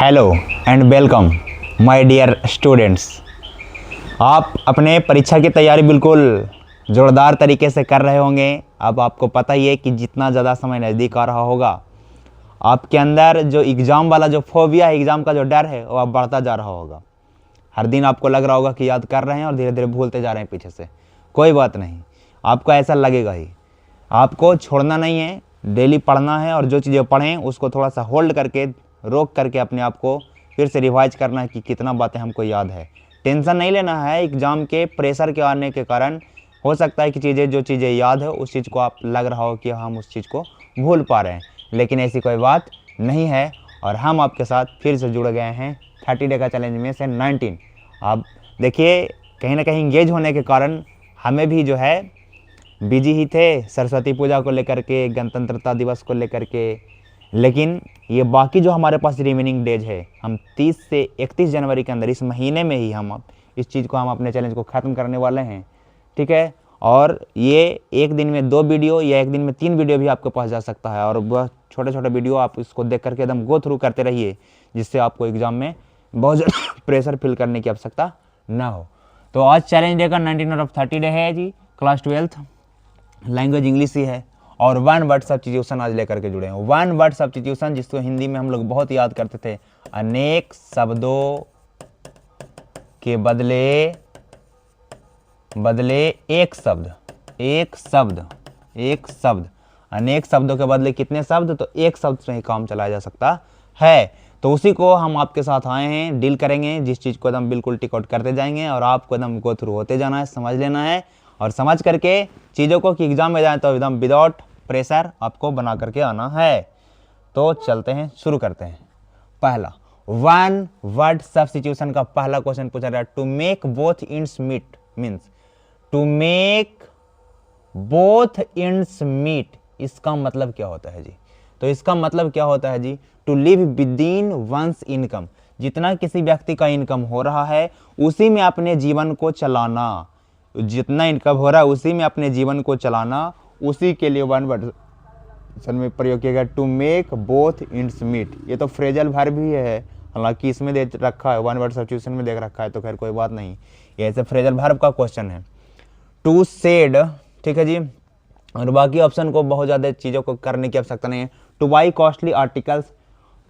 Hello and welcome my dear students. आप अपने परीक्षा की तैयारी बिल्कुल ज़ोरदार तरीके से कर रहे होंगे। अब आपको पता ही है कि जितना ज़्यादा समय नज़दीक आ रहा होगा, आपके अंदर जो एग्ज़ाम वाला जो फोबिया है, एग्ज़ाम का जो डर है, वो अब बढ़ता जा रहा होगा। हर दिन आपको लग रहा होगा कि याद कर रहे हैं और धीरे धीरे भूलते जा रहे हैं पीछे से। कोई बात नहीं, आपको ऐसा लगेगा ही। आपको छोड़ना नहीं है, डेली पढ़ना है और जो चीज़ें पढ़ें उसको थोड़ा सा होल्ड करके, रोक करके अपने आप को फिर से रिवाइज करना है कि कितना बातें हमको याद है। टेंशन नहीं लेना है। एग्ज़ाम के प्रेशर के आने के कारण हो सकता है कि जो चीज़ें याद है उस चीज़ को आप लग रहा हो कि हम उस चीज़ को भूल पा रहे हैं, लेकिन ऐसी कोई बात नहीं है। और हम आपके साथ फिर से जुड़ गए हैं 30 डे का चैलेंज में से 19। आप देखिए, कहीं ना कहीं इंगेज होने के कारण हमें भी जो है बिजी ही थे सरस्वती पूजा को लेकर के, गणतंत्रता दिवस को लेकर के, लेकिन ये बाकी जो हमारे पास रिमेनिंग डेज है, हम 30 से 31 जनवरी के अंदर, इस महीने में ही हम इस चीज़ को, हम अपने चैलेंज को ख़त्म करने वाले हैं। ठीक है। और ये एक दिन में 2 वीडियो या एक दिन में 3 वीडियो भी आपके पास जा सकता है। और वह छोटे छोटे वीडियो आप इसको देख करके एकदम गो थ्रू करते रहिए, जिससे आपको एग्ज़ाम में बहुत ज़्यादा प्रेशर फील करने की आवश्यकता ना हो। तो आज चैलेंज डे का 19 आउट ऑफ 30 डे है जी। क्लास 12 लैंग्वेज इंग्लिश ही है और 1 वर्ड सब्स्टिट्यूशन आज लेकर के जुड़े हैं। 1 वर्ड सब्स्टिट्यूशन, जिसको हिंदी में हम लोग बहुत याद करते थे, अनेक शब्दों के बदले एक शब्द। अनेक शब्दों के बदले कितने शब्द? तो एक शब्द से ही काम चलाया जा सकता है। तो उसी को हम आपके साथ आए हैं, डील करेंगे। जिस चीज़ को एकदम बिल्कुल टिक आउट करते जाएंगे और आपको एकदम गो थ्रू होते जाना है, समझ लेना है और समझ करके चीज़ों को कि एग्जाम में जाए तो एकदम विदाउट प्रेशर आपको बना करके आना है। तो चलते हैं, शुरू करते हैं। पहला 1 वर्ड सब्स्टिट्यूशन का पहला क्वेश्चन पूछा गया, to make both ends meet means, to make both ends meet, इसका मतलब क्या होता है जी? तो इसका मतलब क्या होता है जी? To live within one's income, जितना किसी व्यक्ति का इनकम हो रहा है उसी में अपने जीवन को चलाना। जितना इनकम हो रहा है उसी में अपने जीवन को चलाना, उसी के लिए 1 वर्ड में प्रयोग किया गया, to make both ends meet. ये तो फ्रेजल वर्ब भी है, हालांकि इसमें दे रखा है 1 वर्ड सब्स्टिट्यूशन में देख रखा है, तो खैर कोई बात नहीं, ये ऐसे फ्रेजल वर्ब का क्वेश्चन है। टू सेड, ठीक है जी। और बाकी ऑप्शन को बहुत ज़्यादा चीज़ों को करने की आवश्यकता नहीं है। टू बाई कॉस्टली आर्टिकल्स,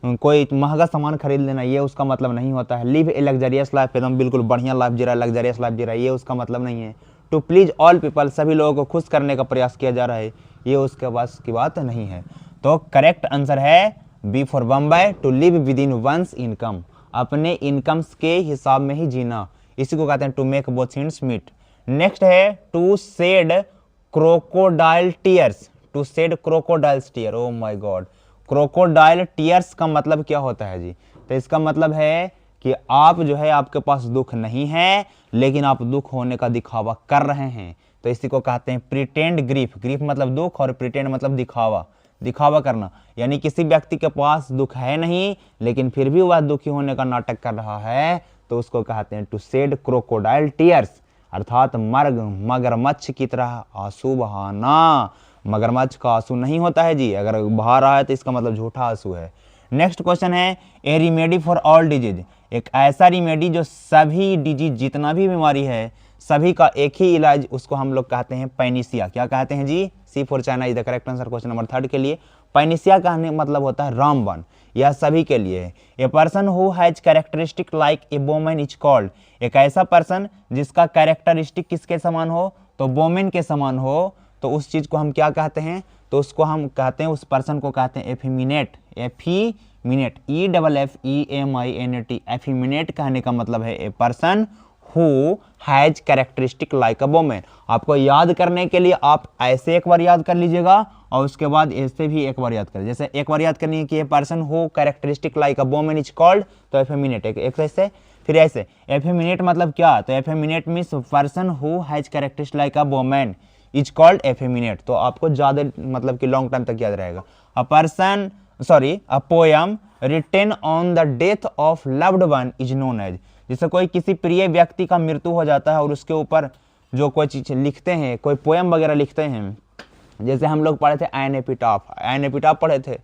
कोई महंगा सामान खरीद लेना, ये उसका मतलब नहीं होता है। लिव ए लग्जरियस लाइफ, एकदम बिल्कुल बढ़िया लाइफ जी रहा है, लग्जरियस लाइफ जी रहा है, ये उसका मतलब नहीं है। टू प्लीज ऑल पीपल, सभी लोगों को खुश करने का प्रयास किया जा रहा है, ये उसके पास की बात नहीं है। तो करेक्ट आंसर है B for Bombay, to live within one's income, अपने इनकम्स के हिसाब में ही जीना, इसी को कहते हैं to make both ends meet. Next है to shed crocodile tears, to shed crocodiles tear. Oh my God, crocodile tears का मतलब क्या होता है जी? तो इसका मतलब है कि आप जो है, आपके पास दुख नहीं है लेकिन आप दुख होने का दिखावा कर रहे हैं, तो इसी को कहते हैं प्रिटेंड ग्रीफ। ग्रीफ मतलब दुख और प्रिटेंड मतलब दिखावा करना। यानी किसी व्यक्ति के पास दुख है नहीं लेकिन फिर भी वह दुखी होने का नाटक कर रहा है, तो उसको कहते हैं टू शेड क्रोकोडाइल टीयर्स, अर्थात मगरमच्छ की तरह आंसू बहाना। मगरमच्छ का आंसू नहीं होता है जी, अगर बहा रहा है तो इसका मतलब झूठा आंसू है। नेक्स्ट क्वेश्चन है ए रिमेडी फॉर ऑल डिजीज, एक ऐसा रिमेडी जो सभी डिजीज, जितना भी बीमारी है सभी का एक ही इलाज, उसको हम लोग कहते हैं पैनिसिया। क्या कहते हैं जी? C for China is the correct answer question number 3 के लिए। पैनिसिया कहने मतलब होता है रामबाण, यह सभी के लिए है। ए person who has characteristic like a woman is called, एक ऐसा पर्सन जिसका कैरेक्टरिस्टिक किसके समान हो? तो वोमेन के समान हो, तो उस चीज को हम क्या कहते हैं? तो उसको हम कहते हैं, उस पर्सन को कहते हैं एफिमिनेट। एफिमिनेट, EFEMINAT, एफिमिनेट कहने का मतलब है ए person who has characteristic like a women. आपको याद करने के लिए आप ऐसे एक बार याद कर लीजिएगा और उसके बाद ऐसे भी एक बार याद कर, जैसे एक बार याद करनी है कि ए person who characteristic like a women is called, तो एफिमिनेट एक ऐसे, फिर ऐसे। एफिमिनेट मतलब क्या? तो effeminate means person who has characteristic like a women is called effeminate. तो आपको ज्यादा मतलब कि लॉन्ग टाइम तक याद रहेगा। A poem written on the death of loved one is known as, जैसे कोई किसी प्रिय व्यक्ति का मृत्यु हो जाता है और उसके ऊपर जो कोई चीज लिखते हैं, कोई पोयम वगैरह लिखते हैं, जैसे हम लोग पढ़े थे एन एपिटाफ पढ़े थे,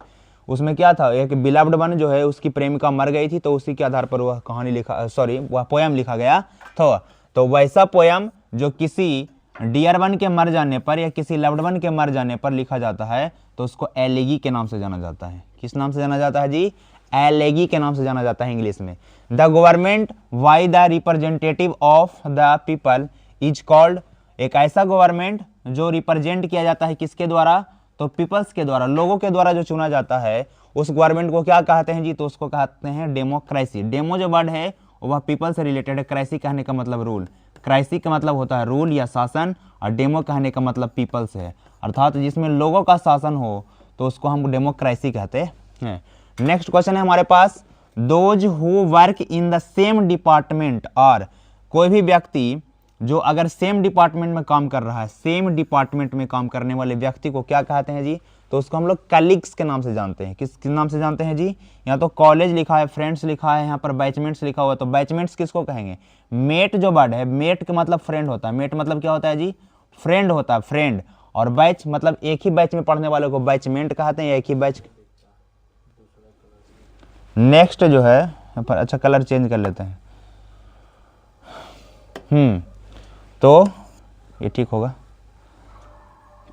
उसमें क्या था, एक बिलव्ड वन जो है उसकी प्रेमिका मर गई थी, तो उसी के आधार पर वह कहानी लिखा, सॉरी वह पोयम लिखा गया था। तो वैसा पोयम जो किसी डियर वन के मर जाने पर या किसी लव्ड वन के मर जाने पर लिखा जाता है तो उसको एलेगी के नाम से जाना जाता है। किस नाम से जाना जाता है जी? एलेगी के नाम से जाना जाता है इंग्लिश में। The government why the representative of the people is called, एक ऐसा गवर्नमेंट जो रिप्रेजेंट किया जाता है किसके द्वारा? तो पीपल्स के द्वारा, लोगों के द्वारा जो चुना जाता है उस गवर्नमेंट को क्या कहते हैं जी? तो उसको कहते हैं डेमोक्रेसी। डेमो जो वर्ड है वह पीपल से रिलेटेड है, क्रेसी कहने का मतलब रूल, क्राइसी का मतलब होता है रूल या शासन, और डेमो कहने का मतलब पीपल्स है, अर्थात जिसमें लोगों का शासन हो तो उसको हम डेमोक्रेसी कहते हैं। नेक्स्ट क्वेश्चन है हमारे पास, those who work in the same department, और कोई भी व्यक्ति जो अगर सेम डिपार्टमेंट में काम कर रहा है, सेम डिपार्टमेंट में काम करने वाले व्यक्ति को क्या कहते हैं जी? तो उसको हम लोग कलीग्स के नाम से जानते हैं। किस नाम से जानते हैं जी? यहाँ तो कॉलेज लिखा है, फ्रेंड्स लिखा है, यहाँ पर बैचमेंट्स लिखा हुआ है, तो बैचमेंट्स किसको कहेंगे? मेट जो वर्ड है, मेट का मतलब फ्रेंड होता है। मेट मतलब क्या होता है जी? फ्रेंड होता है, फ्रेंड। और बैच मतलब एक ही बैच में पढ़ने वाले को बैचमेंट कहते हैं, एक ही बैच। नेक्स्ट जो है यहाँ पर, अच्छा कलर चेंज कर लेते हैं, तो ये ठीक होगा।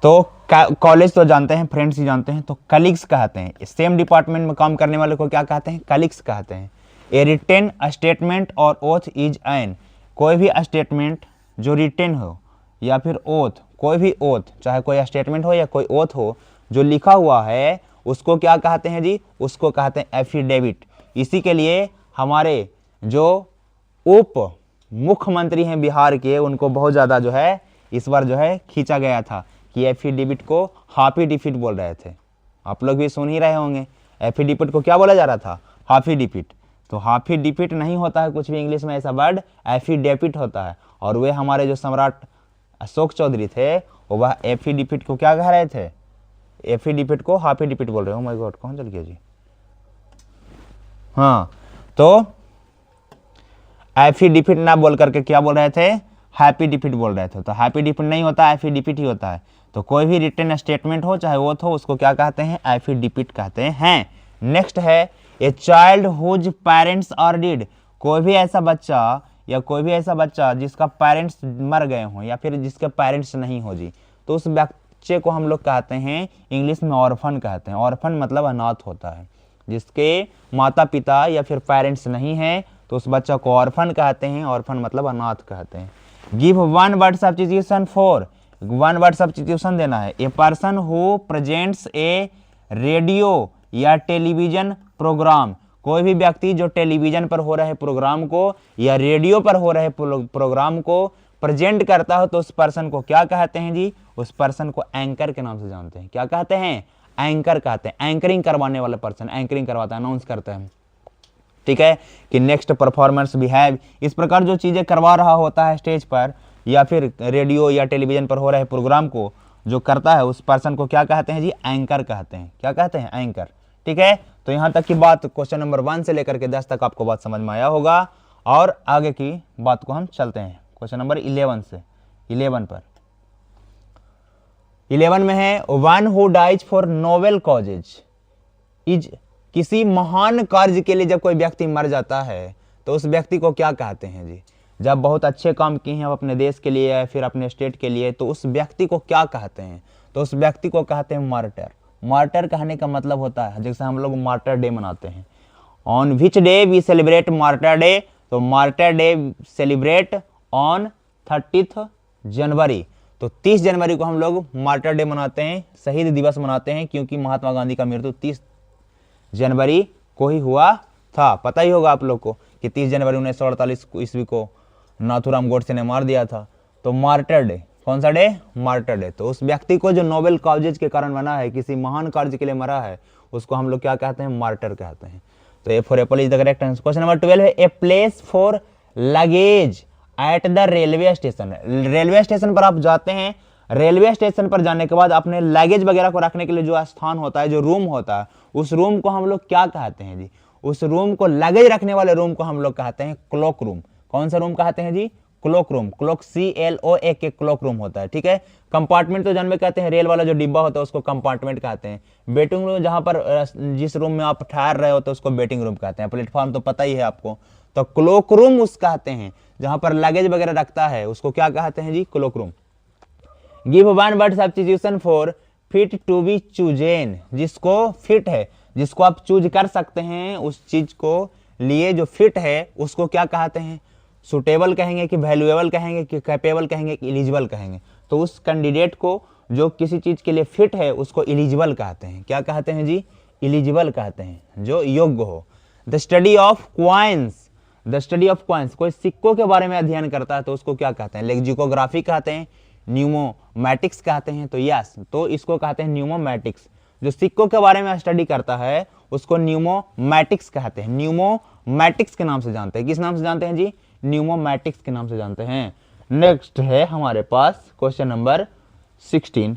तो कॉलेज तो जानते हैं, फ्रेंड्स ही जानते हैं, तो कलीग्स कहते हैं। सेम डिपार्टमेंट में काम करने वाले को क्या कहते हैं? कलीग्स कहते हैं। ए रिटेन स्टेटमेंट और ओथ इज एन, कोई भी स्टेटमेंट जो रिटेन हो या फिर ओथ, कोई भी ओथ, चाहे कोई स्टेटमेंट हो या कोई ओथ हो जो लिखा हुआ है, उसको क्या कहते हैं जी? उसको कहते हैं एफिडेविट। इसी के लिए हमारे जो उप मुख्यमंत्री हैं बिहार के, उनको बहुत ज़्यादा जो है इस बार जो है खींचा गया था कि एफिडेविट को हाफिडेविट बोल रहे थे। आप लोग भी सुन ही रहे होंगे, एफिडेविट को क्या बोला जा रहा था? हाफिडेविट। तो हाफिडेविट नहीं होता है कुछ भी इंग्लिश में ऐसा वर्ड, एफिडेविट होता है। और वे हमारे जो सम्राट अशोक चौधरी थे वह एफिडेविट को क्या कह रहे थे? एफिडेविट को हाफिडेविट बोल रहे हो। माय गॉड, कौन चल गया जी? हाँ, तो एफिडेविट ना बोल करके क्या बोल रहे थे? हैप्पीडेविट बोल रहे थे। तो हैप्पीडेविट नहीं होता, एफिडेविट ही होता है। तो कोई भी रिटन स्टेटमेंट हो चाहे वो हो, उसको क्या कहते हैं? एफिडेविट कहते हैं। नेक्स्ट है, a child whose parents are dead, कोई भी ऐसा बच्चा या कोई भी ऐसा बच्चा जिसका पेरेंट्स मर गए हों या फिर जिसके पेरेंट्स नहीं हो जी, तो उस बच्चे को हम लोग कहते हैं इंग्लिश में ऑर्फन कहते हैं। ऑर्फन मतलब अनाथ होता है। जिसके माता पिता या फिर पेरेंट्स नहीं है तो उस बच्चा को ऑर्फन कहते हैं। ऑर्फन मतलब अनाथ कहते हैं। Give one word substitution for, one word substitution देना है। ए person who presents A radio या टेलीविजन प्रोग्राम, कोई भी व्यक्ति जो टेलीविजन पर हो रहे प्रोग्राम को या रेडियो पर हो रहे प्रोग्राम को प्रेजेंट करता हो तो उस पर्सन को क्या कहते हैं जी? उस पर्सन को एंकर के नाम से जानते हैं। क्या कहते हैं? एंकर कहते हैं। एंकरिंग करवाने वाला पर्सन एंकरिंग करवाता है, अनाउंस करता है। ठीक है कि नेक्स्ट परफॉर्मेंस भी है, इस प्रकार जो चीजें करवा रहा होता है स्टेज पर या फिर रेडियो या टेलीविजन पर हो रहे प्रोग्राम को जो करता है उस पर्सन को क्या कहते हैं जी? एंकर कहते हैं। क्या कहते हैं? एंकर। ठीक है, तो यहां तक की बात क्वेश्चन नंबर 1 से लेकर के 10 तक आपको बात समझ में आया होगा। और आगे की बात को हम चलते हैं क्वेश्चन नंबर 11 से 11 पर। 11 में है, one who dies for noble causes is, किसी महान कार्य के लिए जब कोई व्यक्ति मर जाता है तो उस व्यक्ति को क्या कहते हैं जी? जब बहुत अच्छे काम किए हैं अपने देश के लिए या फिर अपने स्टेट के लिए तो उस व्यक्ति को क्या कहते हैं? तो उस व्यक्ति को कहते हैं मार्टर। मार्टर कहने का मतलब होता है, जैसे हम लोग मार्टर डे मनाते हैं, on which day we celebrate martyr day, तो मार्टर डे सेलिब्रेट ऑन 30 जनवरी। तो 30 जनवरी को हम लोग मार्टर डे मनाते हैं, शहीद दिवस मनाते हैं, क्योंकि महात्मा गांधी का मृत्यु 30 जनवरी को ही हुआ था। पता ही होगा आप लोग को कि 30 जनवरी 1948 ईस्वी को नाथूराम गोडसे ने मार दिया था। तो मार्टर डे, कौन सा डे? Martyr day. तो उस व्यक्ति को जो नोबेल कॉजेज के कारण बना है, किसी महान कार्य के लिए मरा है, उसको हम लोग क्या कहते हैं? मार्टर कहते हैं। तो A for Apple is the correct answer. Question number 12 है, a place for luggage at the railway station. Railway station पर आप जाते हैं, रेलवे स्टेशन पर जाने के बाद अपने लगेज वगैरह को रखने के लिए जो स्थान होता है, जो रूम होता है, उस रूम को हम लोग क्या कहते हैं जी? उस रूम को, लगेज रखने वाले रूम को हम लोग कहते हैं क्लॉक रूम। कौन सा रूम कहते हैं जी? क्लोक रूम, क्लोक CLOAK के क्लोक रूम होता है, ठीक है। कंपार्टमेंट तो जन्म कहते हैं, रेल वाला जो डिब्बा होता है उसको कंपार्टमेंट कहते हैं। वेटिंग रूम जहां पर जिस रूम में आप ठहर रहे होते हैं उसको वेटिंग रूम कहते हैं। प्लेटफॉर्म तो पता ही है आपको। तो क्लोक रूम उस कहते हैं जहां पर लगेज वगैरह रखता है, उसको क्या कहते हैं जी, cloak room. Give one word substitution for fit to be chosen, जिसको फिट है, जिसको आप चूज कर सकते हैं, उस चीज को लिए जो फिट है उसको क्या कहते हैं, सुटेबल कहेंगे कि वैल्यूएबल कहेंगे कि कैपेबल कहेंगे कि एलिजिबल कहेंगे। तो उस कैंडिडेट को जो किसी चीज के लिए फिट है उसको एलिजिबल कहते हैं। क्या कहते हैं जी, एलिजिबल कहते हैं, जो योग्य हो। The study of coins, the study of coins, कोई सिक्कों के बारे में अध्ययन करता है तो उसको क्या कहते हैं, लेक्सिकोग्राफी कहते हैं, न्यूमोमैटिक्स कहते हैं। तो यस, तो इसको कहते हैं न्यूमोमैटिक्स। जो सिक्कों के बारे में स्टडी करता है उसको न्यूमोमैटिक्स कहते हैं, न्यूमोमैटिक्स के नाम से जानते हैं। किस नाम से जानते हैं जी, न्यूमोमैटिक्स के नाम से जानते हैं। नेक्स्ट है हमारे पास question number 16।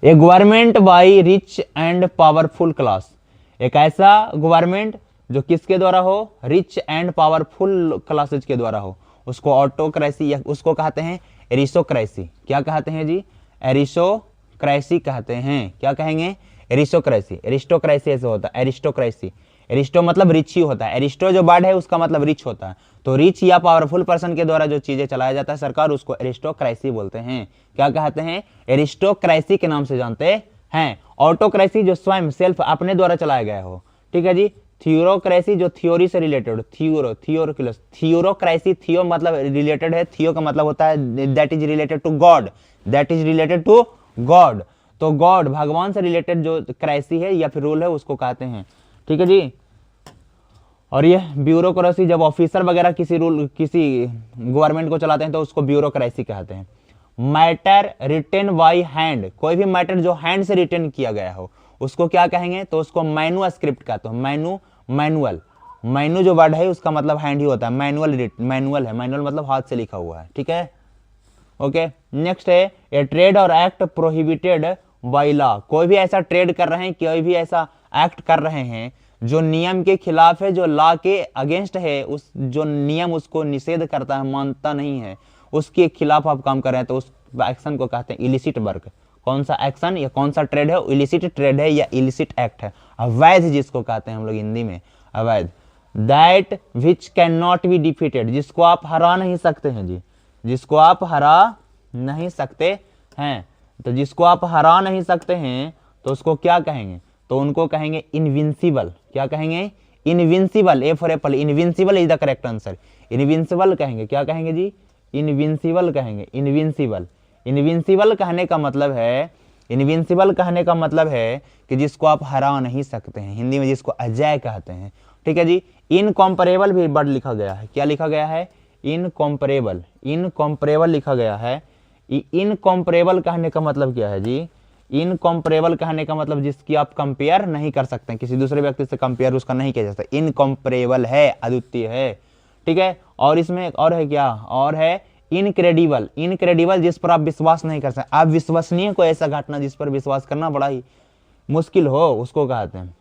A government by rich and powerful class, एक ऐसा गवर्नमेंट जो किसके द्वारा हो, रिच एंड पावरफुल क्लासेज के द्वारा हो, उसको ऑटोक्रेसी या उसको कहते हैं एरिस्टोक्रेसी। क्या कहते हैं जी, एरिस्टोक्रेसी कहते हैं। क्या कहेंगे, एरिस्टोक्रेसी। एरिस्टोक्रेसी ऐसे होता है, एरिस्टोक्रेसी। एरिस्टो मतलब रिच ही होता है, एरिस्टो जो वर्ड है उसका मतलब रिच होता है। तो रिच या पावरफुल पर्सन के द्वारा जो चीजें चलाया जाता है सरकार, उसको एरिस्टोक्रेसी बोलते हैं। क्या कहते हैं, एरिस्टोक्रेसी के नाम से जानते हैं। ऑटोक्रेसी जो स्वयं सेल्फ अपने द्वारा चलाया गया हो, ठीक है जी। थियोरोक्रेसी जो थ्योरी से रिलेटेड, थियोरोक्रेसी, थियो मतलब रिलेटेड है, थियो का मतलब होता है that is related to God, that is related to God. तो गॉड भगवान से रिलेटेड जो क्रेसी है या फिर रूल है उसको कहते हैं, ठीक है जी। और ये ब्यूरोक्रेसी, जब ऑफिसर वगैरह किसी रूल किसी गवर्नमेंट को चलाते हैं तो उसको ब्यूरोक्रेसी कहते हैं। मैटर रिटेन बाय हैंड, कोई भी मैटर जो हैंड से रिटेन किया गया हो उसको क्या कहेंगे, तो उसको मैनुअस्क्रिप्ट कहते हैं। मैनुअल, मैनु जो वर्ड है उसका मतलब हैंड ही होता है। मैनुअल है, मैनुअल मतलब हाथ से लिखा हुआ है, ठीक है। ओके, नेक्स्ट है ए ट्रेड और एक्ट प्रोहिबिटेड बाय लॉ, कोई भी ऐसा ट्रेड कर रहे हैं, कोई भी ऐसा एक्ट कर रहे हैं जो नियम के खिलाफ है, जो लॉ के अगेंस्ट है, उस जो नियम उसको निषेध करता है, मानता नहीं है, उसके खिलाफ आप काम कर रहे हैं तो उस एक्शन को कहते हैं इलिसिट वर्क। कौन सा एक्शन या कौन सा ट्रेड है, इलिसिट ट्रेड है या इलिसिट एक्ट है। अवैध जिसको कहते हैं हम लोग हिंदी में, अवैध। That which can not be defeated, जिसको आप हरा नहीं सकते हैं जी, जिसको आप हरा नहीं सकते हैं। तो जिसको आप हरा नहीं सकते हैं तो उसको क्या कहेंगे, तो उनको कहेंगे इनविंसिबल। क्या कहेंगे, invincible. A for Apple, invincible is the correct answer. Invincible कहेंगे, क्या कहेंगे जी, इनविंसिबल कहेंगे, इनविंसिबल। इनविंसिबल कहने का मतलब है, इनविंसिबल कहने का मतलब है कि जिसको आप हरा नहीं सकते हैं, हिंदी में जिसको अजय कहते हैं, ठीक है जी। इनकॉम्परेबल भी वर्ड लिखा गया है, क्या लिखा गया है, इनकॉम्परेबल, इनकॉम्परेबल लिखा गया है। इनकॉम्परेबल कहने का मतलब क्या है जी, इनकॉम्परेबल कहने का मतलब जिसकी आप कंपेयर नहीं कर सकते हैं, किसी दूसरे व्यक्ति से कंपेयर उसका नहीं किया जा सकता, इनकॉम्परेबल है, अद्वितीय है, ठीक है। और इसमें एक और है, क्या और है, इनक्रेडिबल। इनक्रेडिबल जिस पर आप विश्वास नहीं कर सकते, आप विश्वसनीय कोई ऐसा घटना जिस पर विश्वास करना बड़ा ही मुश्किल हो, उसको कहते हैं,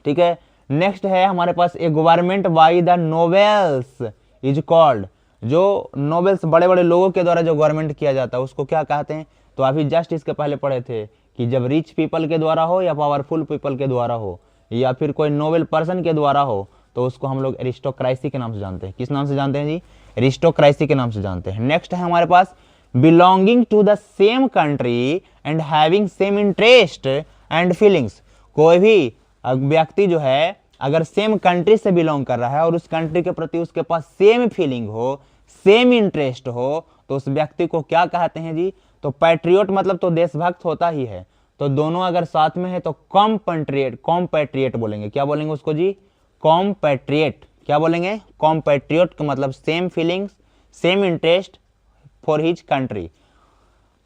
ठीक है। नेक्स्ट है हमारे पास a government by the nobles is called, जो नोबेल्स बड़े बड़े लोगों के द्वारा जो गवर्नमेंट किया जाता है उसको क्या कहते हैं। तो अभी जस्ट इसके पहले पढ़े थे कि जब रिच पीपल के द्वारा हो या पावरफुल पीपल के द्वारा हो या फिर कोई नोबेल पर्सन के द्वारा हो तो उसको हम लोग एरिस्टोक्रेसी के नाम से जानते हैं। किस नाम से जानते हैं जी, एरिस्टोक्रेसी के नाम से जानते हैं। नेक्स्ट है हमारे पास belonging to the same country and having same interest and feelings, कोई भी व्यक्ति जो है अगर सेम कंट्री से बिलोंग कर रहा है और उस कंट्री के प्रति उसके पास सेम फीलिंग हो, सेम इंटरेस्ट हो, तो उस व्यक्ति को क्या कहते हैं जी, तो पैट्रियोट मतलब तो देशभक्त होता ही है, तो दोनों अगर साथ में है तो कॉम्पैट्रियट बोलेंगे। क्या बोलेंगे उसको जी, कॉम्पैट्रियट। क्या बोलेंगे, कॉम्पैट्रियट का मतलब same feelings, same interest for his country.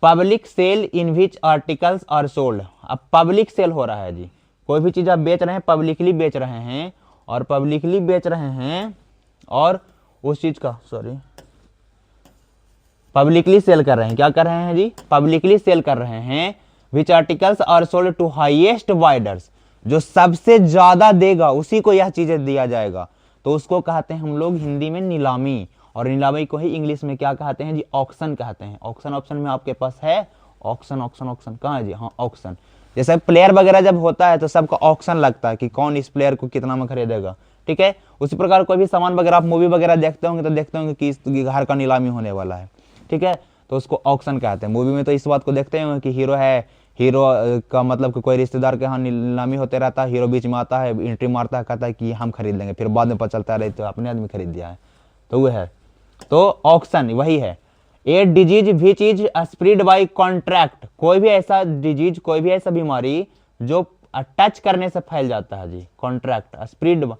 Public sale in which articles are sold, अब पब्लिक सेल हो रहा है जी, कोई भी चीज आप बेच रहे हैं, पब्लिकली बेच रहे हैं, और पब्लिकली बेच रहे हैं और उस चीज का पब्लिकली सेल कर रहे हैं। क्या कर रहे हैं जी, पब्लिकली सेल कर रहे हैं। Which articles are sold to highest bidders, जो सबसे ज्यादा देगा उसी को यह चीजें दिया जाएगा। तो उसको कहते हैं हम लोग हिंदी में नीलामी, और नीलामी को ही इंग्लिश में क्या कहते हैं जी, ऑक्शन कहते हैं। ऑक्शन, ऑप्शन में आपके पास है ऑक्शन, ऑक्शन, ऑक्शन कहाँ है जी, हाँ ऑक्शन। जैसे प्लेयर वगैरह जब होता है तो सबका ऑक्शन लगता है कि कौन इस प्लेयर को कितना में खरीदेगा, ठीक है। उसी प्रकार कोई भी सामान वगैरह आप मूवी वगैरह देखते होंगे तो देखते होंगे कि इस घर का नीलामी होने वाला है, ठीक है, तो उसको ऑक्शन कहते हैं। मूवी में तो इस बात को देखते होंगे कि हीरो है, हीरो का मतलब कि कोई रिश्तेदार के यहाँ नीलामी होते रहता है, हीरो बीच में आता है, एंट्री मारता है, कहता है कि हम खरीद लेंगे, फिर बाद में पता चलता है तो अपने आदमी खरीद दिया है, तो वो है, तो ऑक्शन वही है। A disease which is spread by contract, कोई भी ऐसा डिजीज, कोई भी ऐसा बीमारी जो टच करने से फैल जाता है जी, कॉन्ट्रैक्ट स्प्रेड,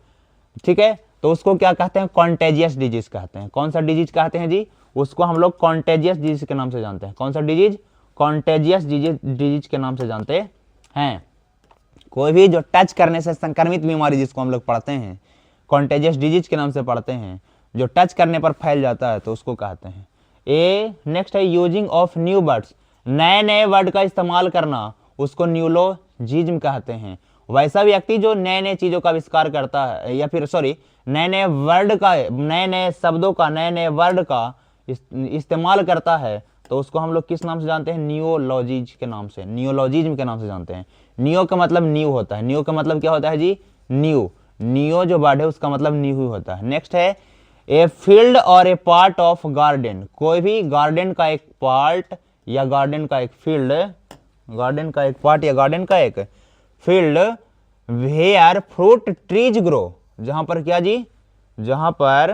ठीक है, तो उसको क्या कहते हैं, कॉन्टेजियस डिजीज कहते हैं। कौन सा डिजीज कहते हैं जी, उसको हम लोग कॉन्टेजियस डिजीज के नाम से जानते हैं। कौन सा डिजीज, कॉन्टेजियस डिजीज के नाम से जानते हैं। कोई भी जो टच करने से संक्रमित बीमारी जिसको हम लोग पढ़ते हैं, कॉन्टेजियस डिजीज के नाम से पढ़ते हैं, जो टच करने पर फैल जाता है तो उसको कहते हैं। नेक्स्ट है यूजिंग ऑफ न्यू वर्ड्स, नए नए वर्ड का इस्तेमाल करना, उसको न्यूलोजिज्म कहते हैं। वैसा व्यक्ति जो नए नए चीजों का आविष्कार करता है, या फिर सॉरी नए नए वर्ड का, नए नए शब्दों का, नए नए वर्ड का इस्तेमाल करता है, तो उसको हम लोग किस नाम से जानते हैं, नियोलॉजीज के नाम से, नियोलॉजिज्म के नाम से जानते हैं। नियो का मतलब न्यू होता है, नियो का मतलब क्या होता है जी, न्यू, नियो जो वर्ड है उसका मतलब न्यू ही होता है। नेक्स्ट है ए फील्ड और ए पार्ट ऑफ गार्डन, कोई भी गार्डन का एक पार्ट या गार्डन का एक फील्ड, गार्डन का एक पार्ट या गार्डन का एक field, where fruit trees grow, जहां पर क्या जी, जहां पर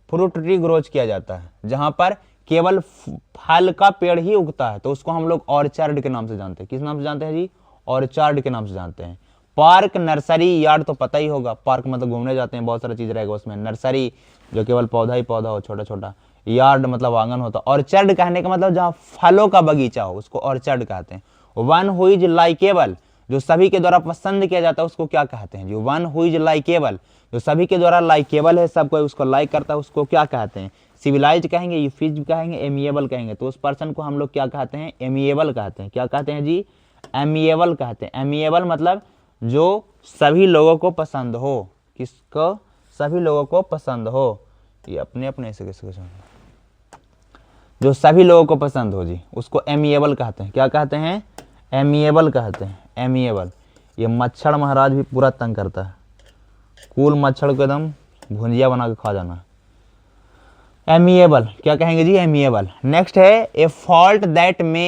फ्रूट ट्री ग्रोज किया जाता है, जहां पर केवल फल का पेड़ ही उगता है, तो उसको हम लोग ऑर्चर्ड के नाम से जानते हैं। किस नाम से जानते हैं जी, ऑर्चर्ड के नाम से जानते हैं। पार्क, नर्सरी, यार्ड तो पता ही होगा, पार्क मतलब घूमने जाते हैं, बहुत सारा चीज रहेगा उसमें। नर्सरी जो केवल पौधा ही पौधा हो, छोटा छोटा। यार्ड मतलब आंगन होता। ऑर्चर्ड कहने का मतलब जहाँ फलों का बगीचा हो, उसको ऑर्चर्ड कहते हैं। वन हु इज लाइकेबल, जो सभी के द्वारा पसंद किया जाता है, उसको क्या कहते हैं जी, वन हु इज लाइकेबल, जो सभी के द्वारा लाइकेबल है, सब कोई उसको लाइक करता है, उसको क्या कहते हैं, सिविलाइज कहेंगे, यूफिज कहेंगे, एमिएबल कहेंगे। तो उस पर्सन को हम लोग क्या कहते हैं, एमिएबल कहते हैं। क्या कहते हैं जी, एमिएबल कहते हैं। एमिएबल मतलब जो सभी लोगों को पसंद हो, किसको, सभी लोगों को पसंद हो, ये अपने अपने से किसको, जो सभी लोगों को पसंद हो जी, उसको एमिएबल कहते हैं। क्या कहते हैं, एमिएबल कहते हैं, एमिएबल। ये मच्छर महाराज भी पूरा तंग करता है, कूल मच्छर को एकदम भुंजिया बना के खा जाना। एमिएबल क्या कहेंगे जी, एमिएबल। नेक्स्ट है ए fault that may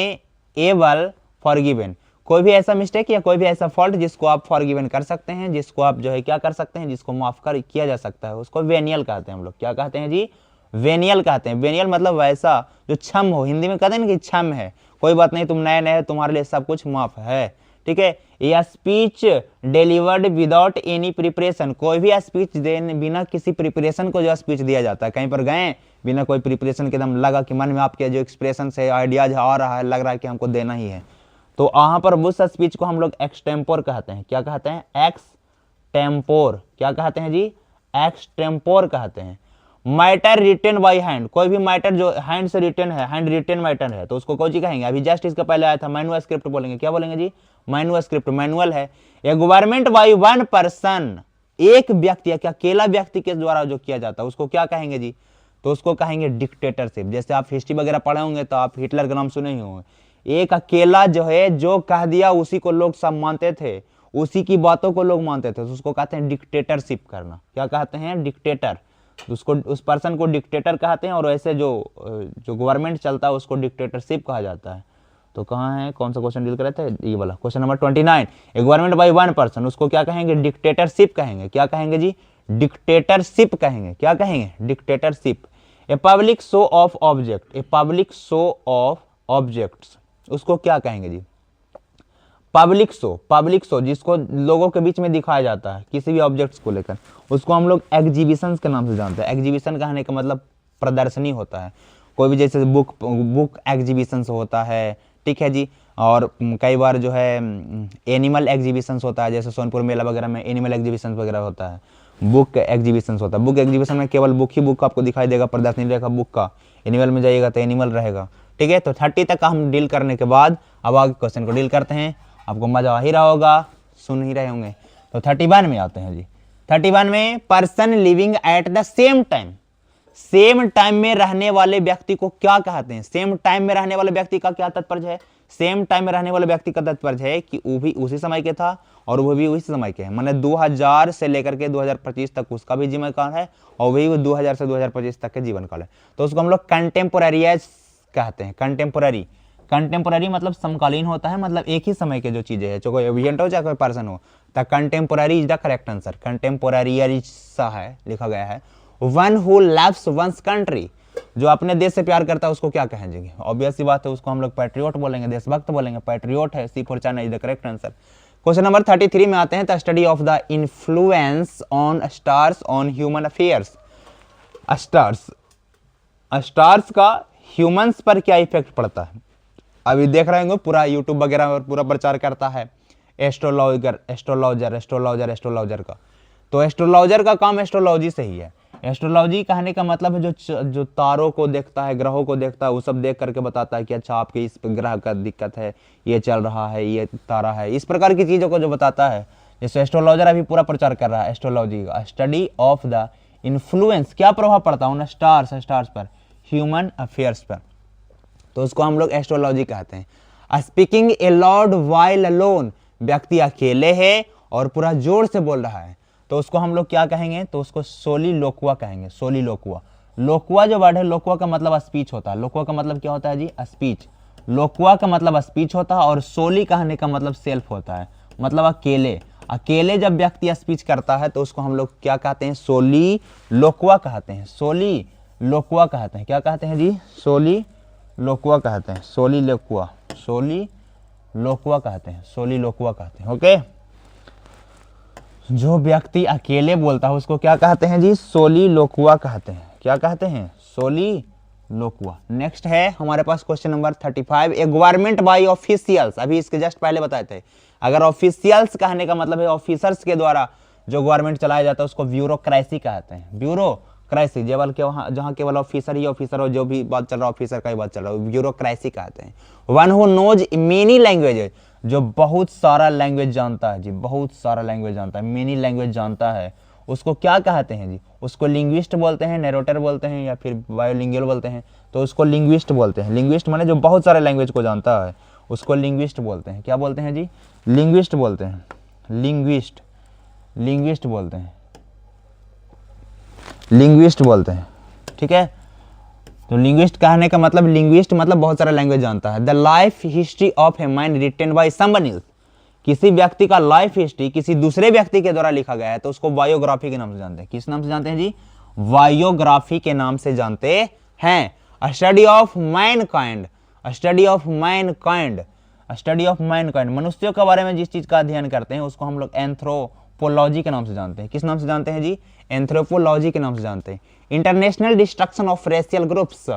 able forgiven, कोई भी ऐसा मिस्टेक या कोई भी ऐसा फॉल्ट जिसको आप फॉरगिवन कर सकते हैं, जिसको आप जो है क्या कर सकते हैं, जिसको माफ कर किया जा सकता है, उसको वेनियल कहते हैं हम लोग। क्या कहते हैं जी, वेनियल कहते हैं। वेनियल मतलब वैसा जो क्षम हो, हिंदी में कहते हैं ना कि क्षम है, कोई बात नहीं, तुम नए नए, तुम्हारे लिए सब कुछ माफ है, ठीक है। यह speech delivered without any preparation, कोई भी स्पीच देने बिना किसी प्रिपरेशन को जो स्पीच दिया जाता है, कहीं पर गए बिना कोई प्रिपरेशन के, दम लगा कि मन में आपके जो एक्सप्रेशन से आइडियाज आ रहा है, लग रहा है कि हमको देना ही है, तो वहां पर उस स्पीच को हम लोग एक्सटेम्पोर कहते हैं। क्या कहते हैं, एक्सटेम्पोर। क्या कहते हैं जी, एक्सटेम्पोर कहते हैं। मैटर रिटेन बाय हैंड, कोई भी मैटर जो हैंड से रिटेन है, हैंड रिटेन मैटर है, तो उसको कौन सी कहेंगे, अभी जस्ट इसका पहले आया था मैनुअल बोलेंगे। क्या बोलेंगे जी, मैनुअल मैनुअल है। ए गवर्नमेंट बाय वन पर्सन, एक व्यक्ति या क्या अकेला व्यक्ति के द्वारा जो किया जाता है, उसको क्या कहेंगे जी, तो उसको कहेंगे डिक्टेटरशिप। जैसे आप हिस्ट्री वगैरह पढ़े होंगे तो आप हिटलर का नाम सुने ही होंगे, एक अकेला जो है जो कह दिया उसी को लोग सब मानते थे, उसी की बातों को लोग मानते थे, तो उसको कहते हैं डिक्टेटरशिप करना। क्या कहते हैं, डिक्टेटर। उसको, उस पर्सन को डिक्टेटर कहते हैं, और ऐसे जो गवर्नमेंट चलता है उसको डिक्टेटरशिप कहा जाता है। तो कहाँ है, कौन सा क्वेश्चन डील कर रहे थे, ये वाला question number 29। A government by one person, उसको क्या कहेंगे, डिक्टेटरशिप कहेंगे। क्या कहेंगे जी, डिक्टेटरशिप कहेंगे। क्या कहेंगे, dictatorship. A public show off object, a public show off objects, उसको क्या कहेंगे जी, पब्लिक शो। पब्लिक शो जिसको लोगों के बीच में दिखाया जाता है किसी भी ऑब्जेक्ट्स को लेकर, उसको हम लोग एग्जीबिशंस के नाम से जानते हैं। एग्जीबिशन कहने का मतलब प्रदर्शनी होता है, कोई भी जैसे बुक एग्जीबिशंस होता है, ठीक है जी। और कई बार जो है एनिमल एग्जीबिशंस होता है, जैसे सोनपुर मेला वगैरह में एनिमल एग्जीबिशंस वगैरह होता है। बुक एग्जीबिशंस होता है, बुक एग्जीबिशन में केवल बुक ही बुक आपको दिखाई देगा, प्रदर्शनी रहेगा बुक का। एनिमल में जाइएगा तो एनिमल रहेगा, ठीक है। तो 30 तक का हम डील करने के बाद अब आगे क्वेश्चन को डील करते हैं। आपको मजा आ ही रहा होगा, सुन ही रहे होंगे। तो 31 में आते हैं जी। 31 में person living at the same time, same time में रहने वाले व्यक्ति को क्या कहते हैं? सेम टाइम में रहने वाले व्यक्ति का क्या तात्पर्य है? सेम टाइम में रहने वाले व्यक्ति का तात्पर्य है कि वो भी उसी समय के था और वो भी उसी समय के है, माने 2000 से लेकर के 2025 तक उसका भी जीवन काल है और वही 2000 से 2025 तक के जीवन काल है। तो उसको हम लोग कंटेम्पोरेरीज कहते हैं। कंटेम्पोररी, कंटेम्पोररी मतलब समकालीन होता है, मतलब एक ही समय के जो चीजें है, चाहे कोई इवेंट हो चाहे कोई पर्सन हो, तो contemporary is the correct answer. Contemporary सा है लिखा गया है। One who loves one's country, जो अपने देश से प्यार करता है उसको क्या कहेंगे? ऑब्वियस सी बात है, उसको हम लोग पैट्रियोट बोलेंगे, देशभक्त बोलेंगे, पैट्रियोट है। C for China is the correct answer. Question number 33 में आते हैं, the study of the influence on stars on human affairs. Stars, stars का ह्यूमंस पर क्या इफेक्ट पड़ता है? अभी देख रहे होंगे पूरा यूट्यूब वगैरह में पूरा प्रचार करता है एस्ट्रोलॉजर एस्ट्रोलॉजर एस्ट्रोलॉजर एस्ट्रोलॉजर का। तो एस्ट्रोलॉजर का काम एस्ट्रोलॉजी से ही है। एस्ट्रोलॉजी कहने का मतलब है जो तारों को देखता है, ग्रहों को देखता है, वो सब देख करके बताता है कि अच्छा आपके इस ग्रह का दिक्कत है, ये चल रहा है, ये तारा है, इस प्रकार की चीज़ों को जो बताता है। जैसे एस्ट्रोलॉजर अभी पूरा प्रचार कर रहा है एस्ट्रोलॉजी का। स्टडी ऑफ द इन्फ्लुएंस, क्या प्रभाव पड़ता है उन स्टार्स पर, ह्यूमन अफेयर्स पर, तो उसको हम लोग एस्ट्रोलॉजी कहते हैं। स्पीकिंग ए लाउड व्हाइल अलोन, व्यक्ति अकेले है और पूरा जोर से बोल रहा है, तो उसको हम लोग क्या कहेंगे? तो उसको सोलिलोकुआ कहेंगे। सोलिलोकुआ, लोकुआ जो वर्ड है, लोकुआ का मतलब स्पीच होता है। लोकुआ का मतलब क्या होता है जी? स्पीच। लोकुआ का मतलब स्पीच होता है और सोली कहने का मतलब सेल्फ होता है, मतलब अकेले। अकेले जब व्यक्ति स्पीच करता है तो उसको हम लोग क्या कहते हैं? सोली लोकुआ कहते हैं। सोली लोकुआ कहते हैं। क्या कहते हैं जी? सोली लोकुआ कहते हैं। सोली लोकुआ, सोली लोकुआ कहते हैं, सोली लोकुआ कहते हैं। ओके, जो व्यक्ति अकेले बोलता है उसको क्या कहते हैं जी? सोली लोकुआ कहते हैं। क्या कहते हैं? सोली लोकुआ। नेक्स्ट है हमारे पास question number 35, a government by officials. अभी इसके जस्ट पहले बताए थे, अगर ऑफिशियल्स कहने का मतलब है ऑफिसर्स के द्वारा जो गवर्नमेंट चलाया जाता है उसको ब्यूरोक्रेसी कहते हैं। ब्यूरोक्रेसी, केवल के वहाँ जहाँ केवल ऑफिसर ही ऑफिसर हो, जो भी बात चल रहा है ऑफिसर का ही बात चल रहा है, ब्यूरोक्रेसी कहते हैं। One who knows many languages, जो बहुत सारा लैंग्वेज जानता है जी, बहुत सारा लैंग्वेज जानता है, मेनी लैंग्वेज जानता है, उसको क्या कहते हैं जी? उसको लिंग्विस्ट बोलते हैं, नैरेटर बोलते हैं, या फिर बायोलिंगुअल बोलते हैं, तो उसको लिंग्विस्ट बोलते हैं। लिंग्विस्ट माने जो बहुत सारे लैंग्वेज को जानता है उसको लिंग्विस्ट बोलते हैं। क्या बोलते हैं जी? लिंग्विस्ट बोलते हैं। लिंग्विस्ट, लिंग्विस्ट बोलते हैं, लिंग्विस्ट बोलते हैं। ठीक है, तो लिंग्विस्ट कहने का मतलब, लिंग्विस्ट मतलब बहुत सारा लैंग्वेज जानता है। The life history of a man written by someone else, किसी व्यक्ति का लाइफ हिस्ट्री किसी दूसरे व्यक्ति के द्वारा लिखा गया है तो उसको बायोग्राफी के नाम से जानते हैं। किस नाम से जानते हैं जी? बायोग्राफी के नाम से जानते हैं। Study of Mankind, study of Mankind, study of Mankind, मनुष्यों के बारे में जिस चीज का अध्ययन करते हैं उसको हम लोग एंथ्रोपोलॉजी के नाम से जानते हैं। किस नाम से जानते हैं जी? एंथ्रोपोलॉजी के नाम से जानते हैं। International destruction of racial groups,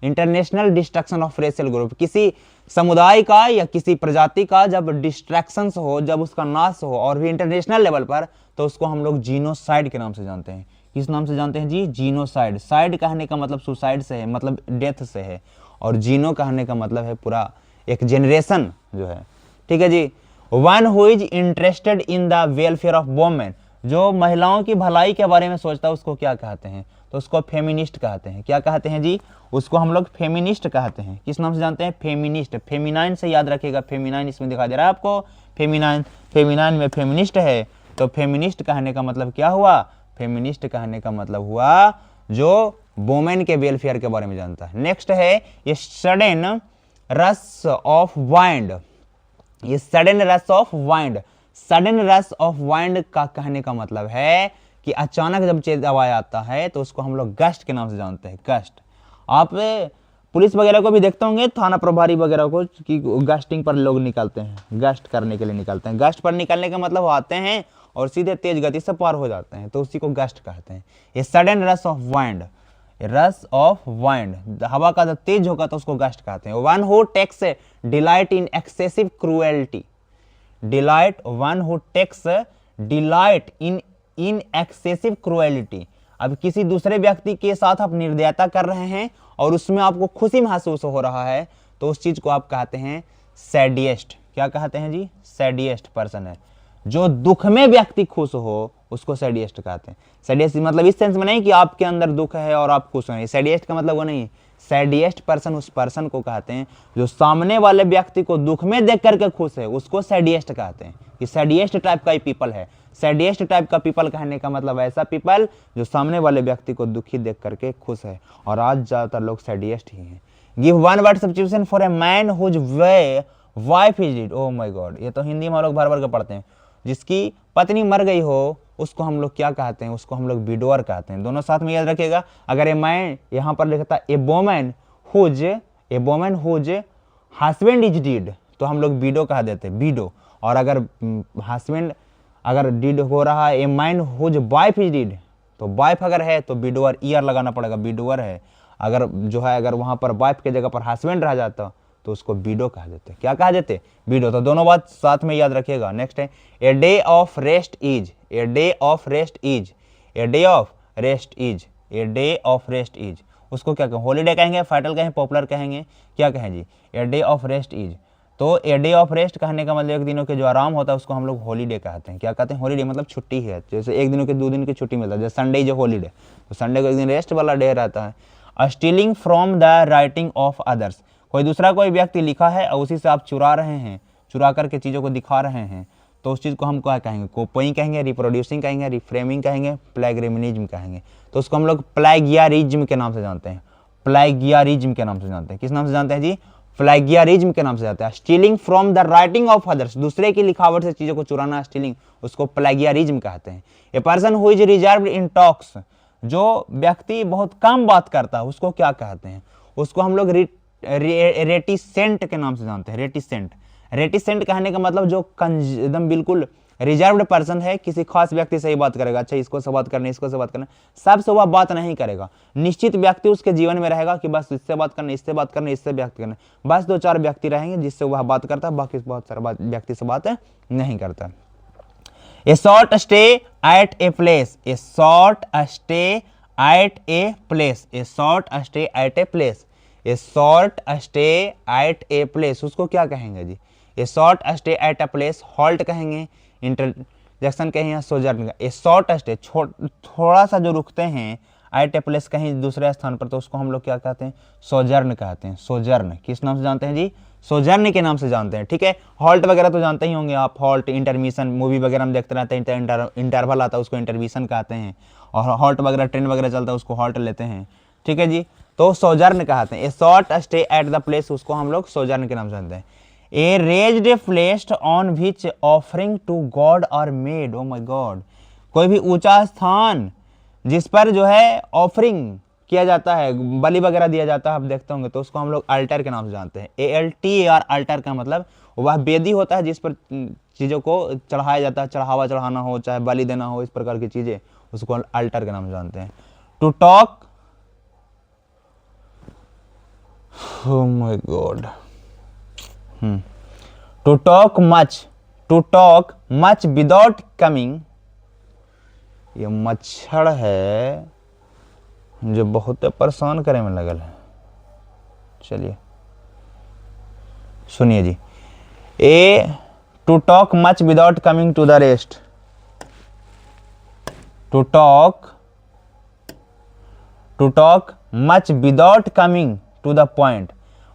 international destruction of racial group, किसी समुदाय का या किसी प्रजाति का जब डिस्ट्रैक्शंस हो, जब उसका नाश हो और भी इंटरनेशनल लेवल पर, तो उसको हम लोग जीनोसाइड के नाम से जानते हैं। किस नाम से जानते हैं जी? जीनोसाइड। साइड कहने का मतलब सुसाइड से है, मतलब डेथ से है, और जीनो कहने का मतलब है पूरा एक जेनरेशन जो है। ठीक है जी। One who is interested in the welfare of women, जो महिलाओं की भलाई के बारे में सोचता है उसको क्या कहते हैं? तो उसको फेमिनिस्ट कहते हैं। क्या कहते हैं जी? उसको हम लोग फेमिनिस्ट कहते हैं। किस नाम से जानते हैं? फेमिनिस्ट। फेमिनाइन से याद रखिएगा, फेमिनाइन इसमें दिखाई दे रहा है आपको, फेमिनाइन, फेमिनाइन में फेमिनिस्ट है, तो फेमिनिस्ट कहने का मतलब क्या हुआ? फेमिनिस्ट कहने का मतलब हुआ जो वुमेन के वेलफेयर के बारे में जानता है। नेक्स्ट है ये सडन रश ऑफ वाइंड, ये sudden rush of wind, sudden rush of wind का कहने का मतलब है कि अचानक जब तेज हवा आता है तो उसको हम लोग गस्ट के नाम से जानते हैं। गस्ट, आप पुलिस वगैरह को भी देखते होंगे, थाना प्रभारी वगैरह को, कि गस्टिंग पर लोग निकलते हैं, गस्ट करने के लिए निकलते हैं। गस्ट पर निकलने का मतलब आते हैं और सीधे तेज गति से पार हो जाते हैं, तो उसी को गस्ट कहते हैं। ये sudden rush of wind, rush of wind, हवा का जब तेज होगा तो उसको गस्ट कहते हैं। One who takes delight in excessive cruelty, delight, one who takes delight in excessive cruelty, अब किसी दूसरे व्यक्ति के साथ आप निर्दयता कर रहे हैं और उसमें आपको खुशी महसूस हो रहा है, तो उस चीज को आप कहते हैं सैडिएस्ट। क्या कहते हैं जी? सैडिएस्ट पर्सन है। जो दुख में व्यक्ति खुश हो उसको सैडिएस्ट कहते हैं। सैडिएस्ट मतलब इस सेंस में नहीं कि आपके अंदर दुख है और आप खुश हैं, सैडिएस्ट का मतलब वो नहीं है। सैडिएस्ट पर्सन उस पर्सन को कहते हैं जो सामने वाले व्यक्ति को दुख में देख करके खुश है, उसको सैडिएस्ट कहते हैं। कि सैडिएस्ट टाइप का ही पीपल है। सैडिएस्ट टाइप का पीपल कहने का मतलब ऐसा पीपल जो सामने वाले व्यक्ति को दुखी देख करके खुश है, और आज ज्यादातर लोग सैडिएस्ट ही हैं। Give one word substitution for a man whose wife is dead. Oh my God, ये तो हिंदी में हम लोग भर भर के पढ़ते हैं। जिसकी पत्नी मर गई हो उसको हम लोग क्या कहते हैं? उसको हम लोग विडोअर कहते हैं। दोनों साथ में याद रखिएगा। अगर ए मैन यहाँ पर लिखता a woman whose husband is dead तो हम लोग विडो कह देते हैं, विडो। और अगर हस्बैंड अगर डेड हो रहा है, a man whose wife is dead, तो वाइफ अगर है तो विडोअर ईयर लगाना पड़ेगा, विडोअर है। अगर जो है अगर वहां पर वाइफ के जगह पर हस्बैंड रह जाता तो उसको विडो कह देते। क्या कह देते? विडो। तो दोनों बात साथ में याद रखिएगा। नेक्स्ट है ए day of rest is, A day of rest is, A day of rest is, A day of rest is. उसको क्या कहें? हॉलीडे कहेंगे, फाइटल कहें, पॉपुलर कहेंगे, क्या कहें जी? A day of rest is. तो ए डे ऑफ रेस्ट कहने का मतलब एक दिनों के जो आराम होता है उसको हम लोग हॉलीडे कहते हैं। क्या कहते हैं? हॉलीडे मतलब छुट्टी है। जैसे एक दिनों के 2 दिन की छुट्टी मिलता है, जैसे संडे जो हॉलीडे, तो संडे को एक दिन रेस्ट वाला डे रहता है। Stealing from the writing of others, कोई दूसरा कोई व्यक्ति लिखा है और उसी से आप चुरा रहे हैं, चुरा करके चीज़ों को दिखा रहे हैं, तो उस चीज़ को हम क्या कहेंगे? कॉपीइंग कहेंगे, रिप्रोड्यूसिंग कहेंगे, रिफ्रेमिंग कहेंगे, प्लेगरिज्म कहेंगे। तो उसको हम लोग प्लेगियरिज्म के नाम से जानते हैं, प्लेगियरिज्म के नाम से जानते हैं। किस नाम से जानते हैं जी? प्लेगियरिज्म के नाम से जानते हैं। Stealing from the writing of others, दूसरे की लिखावट से चीज़ों को चुराना, स्टीलिंग, उसको प्लेगियरिज्म कहते हैं। A person who is reserved in talks, जो व्यक्ति बहुत कम बात करता है उसको क्या कहते हैं? उसको हम लोग रेटिसेंट के नाम से जानते हैं। रेटिसेंट, रेटिसेंट कहने का मतलब जो एकदम बिल्कुल रिजर्व्ड पर्सन है, किसी खास व्यक्ति से ही बात करेगा। अच्छा इसको से बात करना, इसको से बात करना, सबसे वह बात नहीं करेगा। निश्चित व्यक्ति उसके जीवन में रहेगा कि बस इससे बात करना, इससे बात करना, इससे बात करना। बस 2-4 व्यक्ति रहेंगे जिससे वह बात करता है, बाकी बहुत सारे व्यक्ति से बात नहीं करता। A short stay at a place, a short stay at a place, a short stay at a place, a short stay at a place, उसको क्या कहेंगे जी? A short stay at a place halt कहेंगे, interjection कहेंगे, sojourn. A short stay थोड़ा सा जो रुकते हैं, एट ए प्लेस कहीं दूसरे स्थान पर, तो उसको हम लोग क्या कहते हैं? सोजर्न कहते हैं। सोजर्न किस नाम से जानते हैं जी? सोजर्न के नाम से जानते हैं। ठीक है। हॉल्ट वगैरह तो जानते ही होंगे आप, हॉल्ट, इंटरमिशन, मूवी वगैरह हम देखते रहते हैं, इंटरवल आता है उसको इंटरमिशन कहते हैं, और हॉल्ट वगैरह ट्रेन वगैरह चलता है उसको हॉल्ट लेते हैं। ठीक है जी। तो सोजर्न कहते हैं। A short stay at the place, उसको हम लोग सोजर्न के नाम से जानते हैं। A raised place on which offering to God are made, oh my God, कोई भी ऊंचा स्थान जिस पर जो है ऑफरिंग किया जाता है, बलि वगैरह दिया जाता है, आप देखते होंगे, तो उसको हम लोग अल्टर के नाम से जानते हैं। ALTAR, अल्टर का मतलब वह वेदी होता है जिस पर चीज़ों को चढ़ाया जाता है, चढ़ावा चढ़ाना हो, चाहे बलि देना हो, इस प्रकार की चीज़ें, उसको अल्टर के नाम से जानते हैं। To talk, oh my God, to talk much without coming, ये मच्छर है जो बहुत परेशान करे में लगल है। चलिए सुनिए जी। To talk much without coming to the rest, to talk much without coming to the point,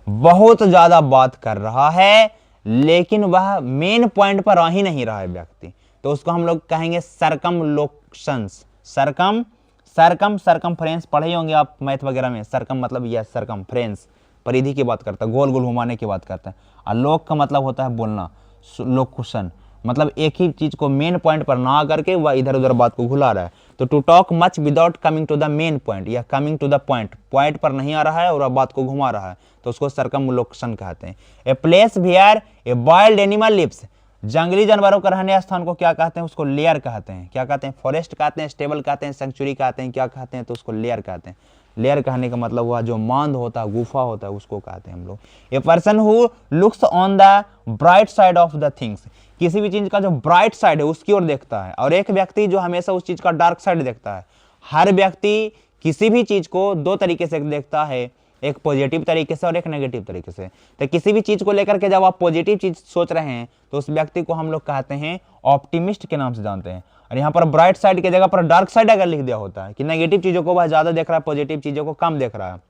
बहुत ज्यादा बात कर रहा है लेकिन वह मेन पॉइंट पर आ ही नहीं रहा है व्यक्ति, तो उसको हम लोग कहेंगे सरकमलोक्शंस। सरकमफ्रेंस पढ़े होंगे आप मैथ वगैरह में। सरकम मतलब यह सरकमफ्रेंस, परिधि की बात करता है, गोल गोल घुमाने की बात करता है। और लोक का मतलब होता है बोलना, लोकुशन मतलब एक ही चीज को मेन पॉइंट पर ना करके वह इधर उधर बात को घुला रहा है। तो to talk much without coming to the main point, या कमिंग टू द पॉइंट पर नहीं आ रहा है और बात को घुमा रहा है, तो उसको सरकमलोक्शन कहते हैं। A place where a wild animal lives, जंगली जानवरों का रहने स्थान को क्या कहते हैं? उसको लेयर कहते हैं। क्या कहते हैं? फॉरेस्ट कहते हैं, स्टेबल कहते हैं, सेंचुरी कहते हैं, क्या कहते हैं? तो उसको लेयर कहते हैं। लेयर कहने का मतलब हुआ जो मांद होता है, गुफा होता है, उसको कहते हैं हम लोग। ए person who looks on the bright side of the things, किसी भी चीज का जो ब्राइट साइड है उसकी ओर देखता है, और एक व्यक्ति जो हमेशा उस चीज का डार्क साइड देखता है। हर व्यक्ति किसी भी चीज को 2 तरीके से देखता है, एक पॉजिटिव तरीके से और एक नेगेटिव तरीके से। तो किसी भी चीज को लेकर के जब आप पॉजिटिव चीज सोच रहे हैं तो उस व्यक्ति को हम लोग कहते हैं ऑप्टिमिस्ट के नाम से जानते हैं। और यहाँ पर ब्राइट साइड की जगह पर डार्क साइड अगर लिख दिया होता है कि नेगेटिव चीजों को वह ज्यादा देख रहा है, पॉजिटिव चीजों को कम देख रहा है,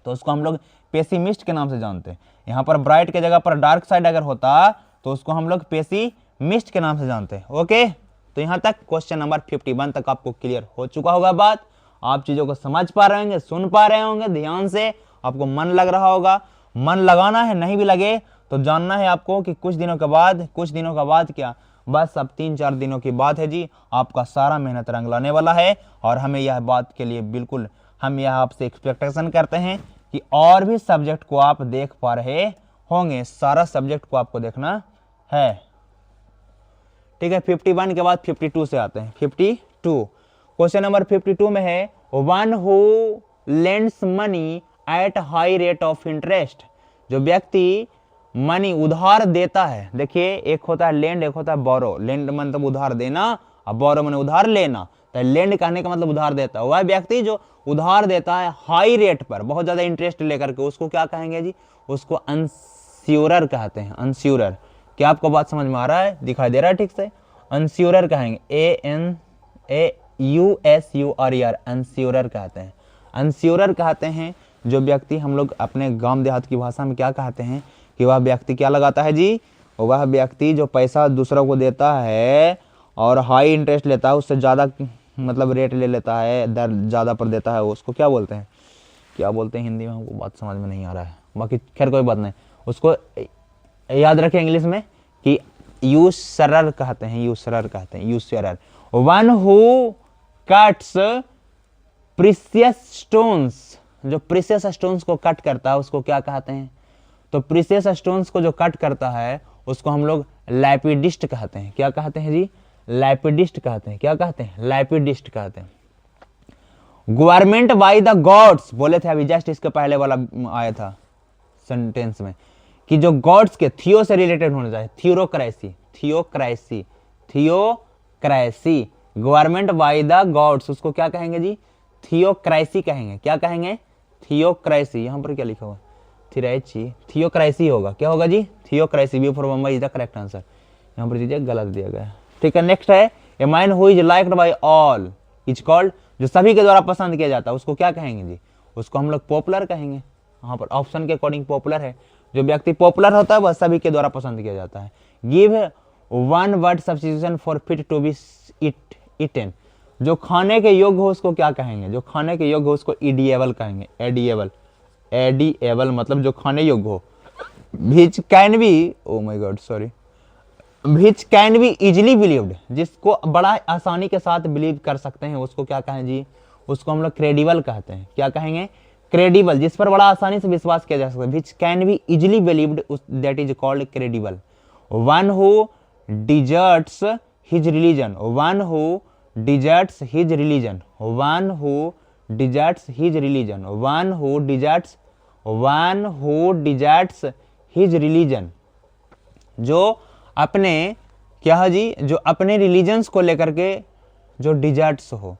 तो उसको हम लोग पेसिमिस्ट के नाम से जानते हैं। यहाँ पर ब्राइट के जगह पर डार्क साइड अगर होता तो उसको हम लोग पेसिमिस्ट के नाम से जानते हैं। ओके, तो यहाँ तक क्वेश्चन नंबर 51 तक आपको क्लियर हो चुका होगा बात। आप चीजों को समझ पा रहे होंगे, सुन पा रहे होंगे ध्यान से, आपको मन लग रहा होगा। मन लगाना है, नहीं भी लगे तो जानना है आपको कि कुछ दिनों के बाद क्या, बस अब 3-4 दिनों की बात है जी, आपका सारा मेहनत रंग लाने वाला है। और हमें यह बात के लिए बिल्कुल हम यह आपसे एक्सपेक्टेशन करते हैं कि और भी सब्जेक्ट को आप देख पा रहे होंगे, सारा सब्जेक्ट को आपको देखना है। ठीक है, 51 के बाद 52 से आते हैं। 52 क्वेश्चन नंबर 52 में है one who lends money at high rate of interest. जो व्यक्ति मनी उधार देता है, देखिए एक होता है लेंड, एक होता है बोरो। लेंड मतलब उधार देना और बोरो मतलब उधार लेना। तो लेंड कहने का मतलब उधार देता है। वह व्यक्ति जो उधार देता है हाई रेट पर, बहुत ज्यादा इंटरेस्ट लेकर के, उसको क्या कहेंगे जी, उसको अनस्योरर कहते हैं। अनस्योरर, क्या आपको बात समझ में आ रहा है, दिखाई दे रहा है ठीक से? अनस्योरर कहेंगे, ANAUSURER, अनस्योरर कहते हैं। अनस्योरर कहते हैं जो व्यक्ति, हम लोग अपने गांव देहात की भाषा में क्या कहते हैं कि वह व्यक्ति क्या लगाता है जी, वह व्यक्ति जो पैसा दूसरों को देता है और हाई इंटरेस्ट लेता है, उससे ज़्यादा मतलब रेट ले लेता है, दर ज़्यादा पर देता है, उसको क्या बोलते हैं, क्या बोलते हैं हिंदी में, हमको बात समझ में नहीं आ रहा है, बाकी खैर कोई बात नहीं। उसको याद रखें इंग्लिश में कि यूसरर कहते हैं, यूसरर कहते हैं, usurer. One who cuts precious stones, जो प्रीशियस स्टोन्स को कट करता है उसको क्या कहते हैं? तो प्रीशियस स्टोन्स को जो कट करता है उसको हम लोग लैपिडिस्ट कहते हैं। क्या कहते हैं जी? लैपिडिस्ट कहते हैं। क्या कहते हैं? लैपिडिस्ट कहते हैं। गवर्नमेंट बाय द गॉड्स बोले थे अभी जस्ट, इसके पहले वाला आया था सेंटेंस में कि जो गॉड्स के थियो से रिलेटेड होना चाहिए। Theocracy, theocracy, theocracy, government by the gods, उसको क्या कहेंगे जी? थियोक्रेसी कहेंगे। क्या कहेंगे? थियोक्रेसी। यहाँ पर क्या लिखा हुआ? थियोक्रेसी होगा। क्या होगा जी? Theocracy. B for Bombay is the correct answer. यहाँ पर दीजिए गलत दिया गया है। ठीक है, नेक्स्ट है a man who is liked by all is called, जो सभी के द्वारा पसंद किया जाता है उसको क्या कहेंगे जी? उसको हम लोग पॉपुलर कहेंगे। यहाँ पर ऑप्शन के अकॉर्डिंग पॉपुलर है। जो व्यक्ति पॉपुलर होता है वह सभी के द्वारा पसंद किया जाता है। Give one word substitution for fit to be eaten, जो खाने के योग्य हो उसको क्या कहेंगे? जो खाने के योग्य हो उसको एडिएबल कहेंगे। एडिएबल, एडिएबल मतलब जो खाने योग्य हो। विच can B, O my God sorry, which can be easily believed, जिसको बड़ा आसानी के साथ बिलीव कर सकते हैं उसको क्या कहें जी? उसको हम लोग क्रेडिबल कहते हैं। क्या कहेंगे? क्रेडिबल, जिस पर बड़ा आसानी से विश्वास किया जा सकता है। Which can be easily believed, that is called credible. One who deserts his religion, one who deserts his religion, one who deserts his religion, one who deserts, one who deserts his religion, जो अपने क्या है जी, जो अपने religions को लेकर के जो डिजर्ट्स हो,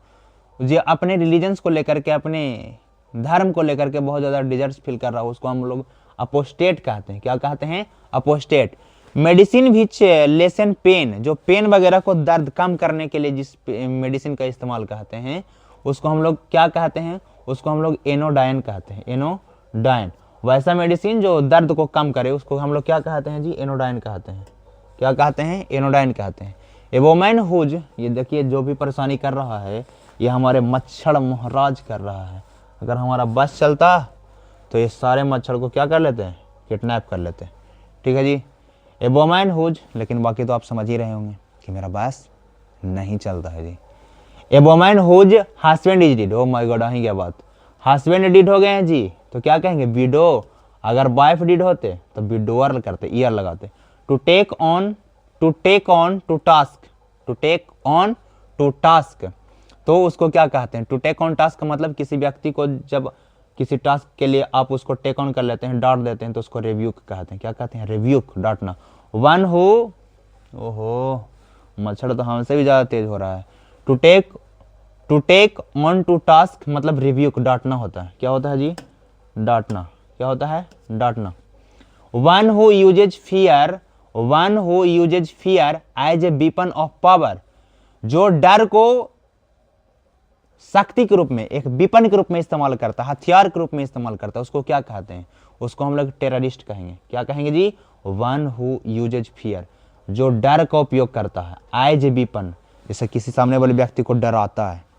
जो अपने रिलीजन्स को लेकर के, अपने धर्म को लेकर के बहुत ज़्यादा डिजर्ट्स फील कर रहा हो उसको हम लोग अपोस्टेट कहते हैं। क्या कहते हैं? Apostate. Medicine which lessen pain, जो पेन वगैरह को दर्द कम करने के लिए जिस मेडिसिन का इस्तेमाल कहते हैं उसको हम लोग क्या कहते हैं? उसको हम लोग एनोडाइन कहते हैं। एनोडाइन, वैसा मेडिसिन जो दर्द को कम करे उसको हम लोग क्या कहते हैं जी? एनोडाइन कहते हैं। क्या कहते हैं? एनोडाइन कहते हैं। ए वोमैन हुज, ये देखिए जो भी परेशानी कर रहा है ये हमारे मच्छर महाराज कर रहा है। अगर हमारा बस चलता तो ये सारे मच्छर को क्या कर लेते हैं? किडनैप कर लेते हैं। ठीक है जी, ए वोमैन हुज, लेकिन बाकी तो आप समझ ही रहे होंगे कि मेरा बस नहीं चलता है जी। A woman whose husband is dead, oh my God, आई क्या बात, हस्बैंड डिड हो गए हैं जी तो क्या कहेंगे? विडो। अगर वाइफ डिड होते तो विडोअर करते, ईयर लगाते। To take on, to take on to task, to take on to task, तो उसको क्या कहते हैं? टू टेक ऑन टास्क मतलब किसी व्यक्ति को जब किसी टास्क के लिए आप उसको टेक ऑन कर लेते हैं, डांट देते हैं, तो उसको रिव्यूक कहते हैं। क्या कहते हैं? रिव्यूक, डांटना। वन हु, ओहो मच्छर तो हमसे भी ज्यादा तेज हो रहा है। To take on to task मतलब रिव्यूक, डांटना होता है। क्या होता है जी? डांटना, क्या होता है, डांटना। One who uses fear, one who uses fear as a weapon of power, जो डर को शक्ति के रूप में, एक विपन के रूप में इस्तेमाल करता है, हथियार के रूप में इस्तेमाल करता है, उसको क्या कहते हैं, उसको हम लोग टेररिस्ट कहेंगे। क्या कहेंगे जी, वन हु यूजेज फियर, जो डर का उपयोग करता है एज ए विपन, जैसे किसी सामने वाले व्यक्ति को डराता है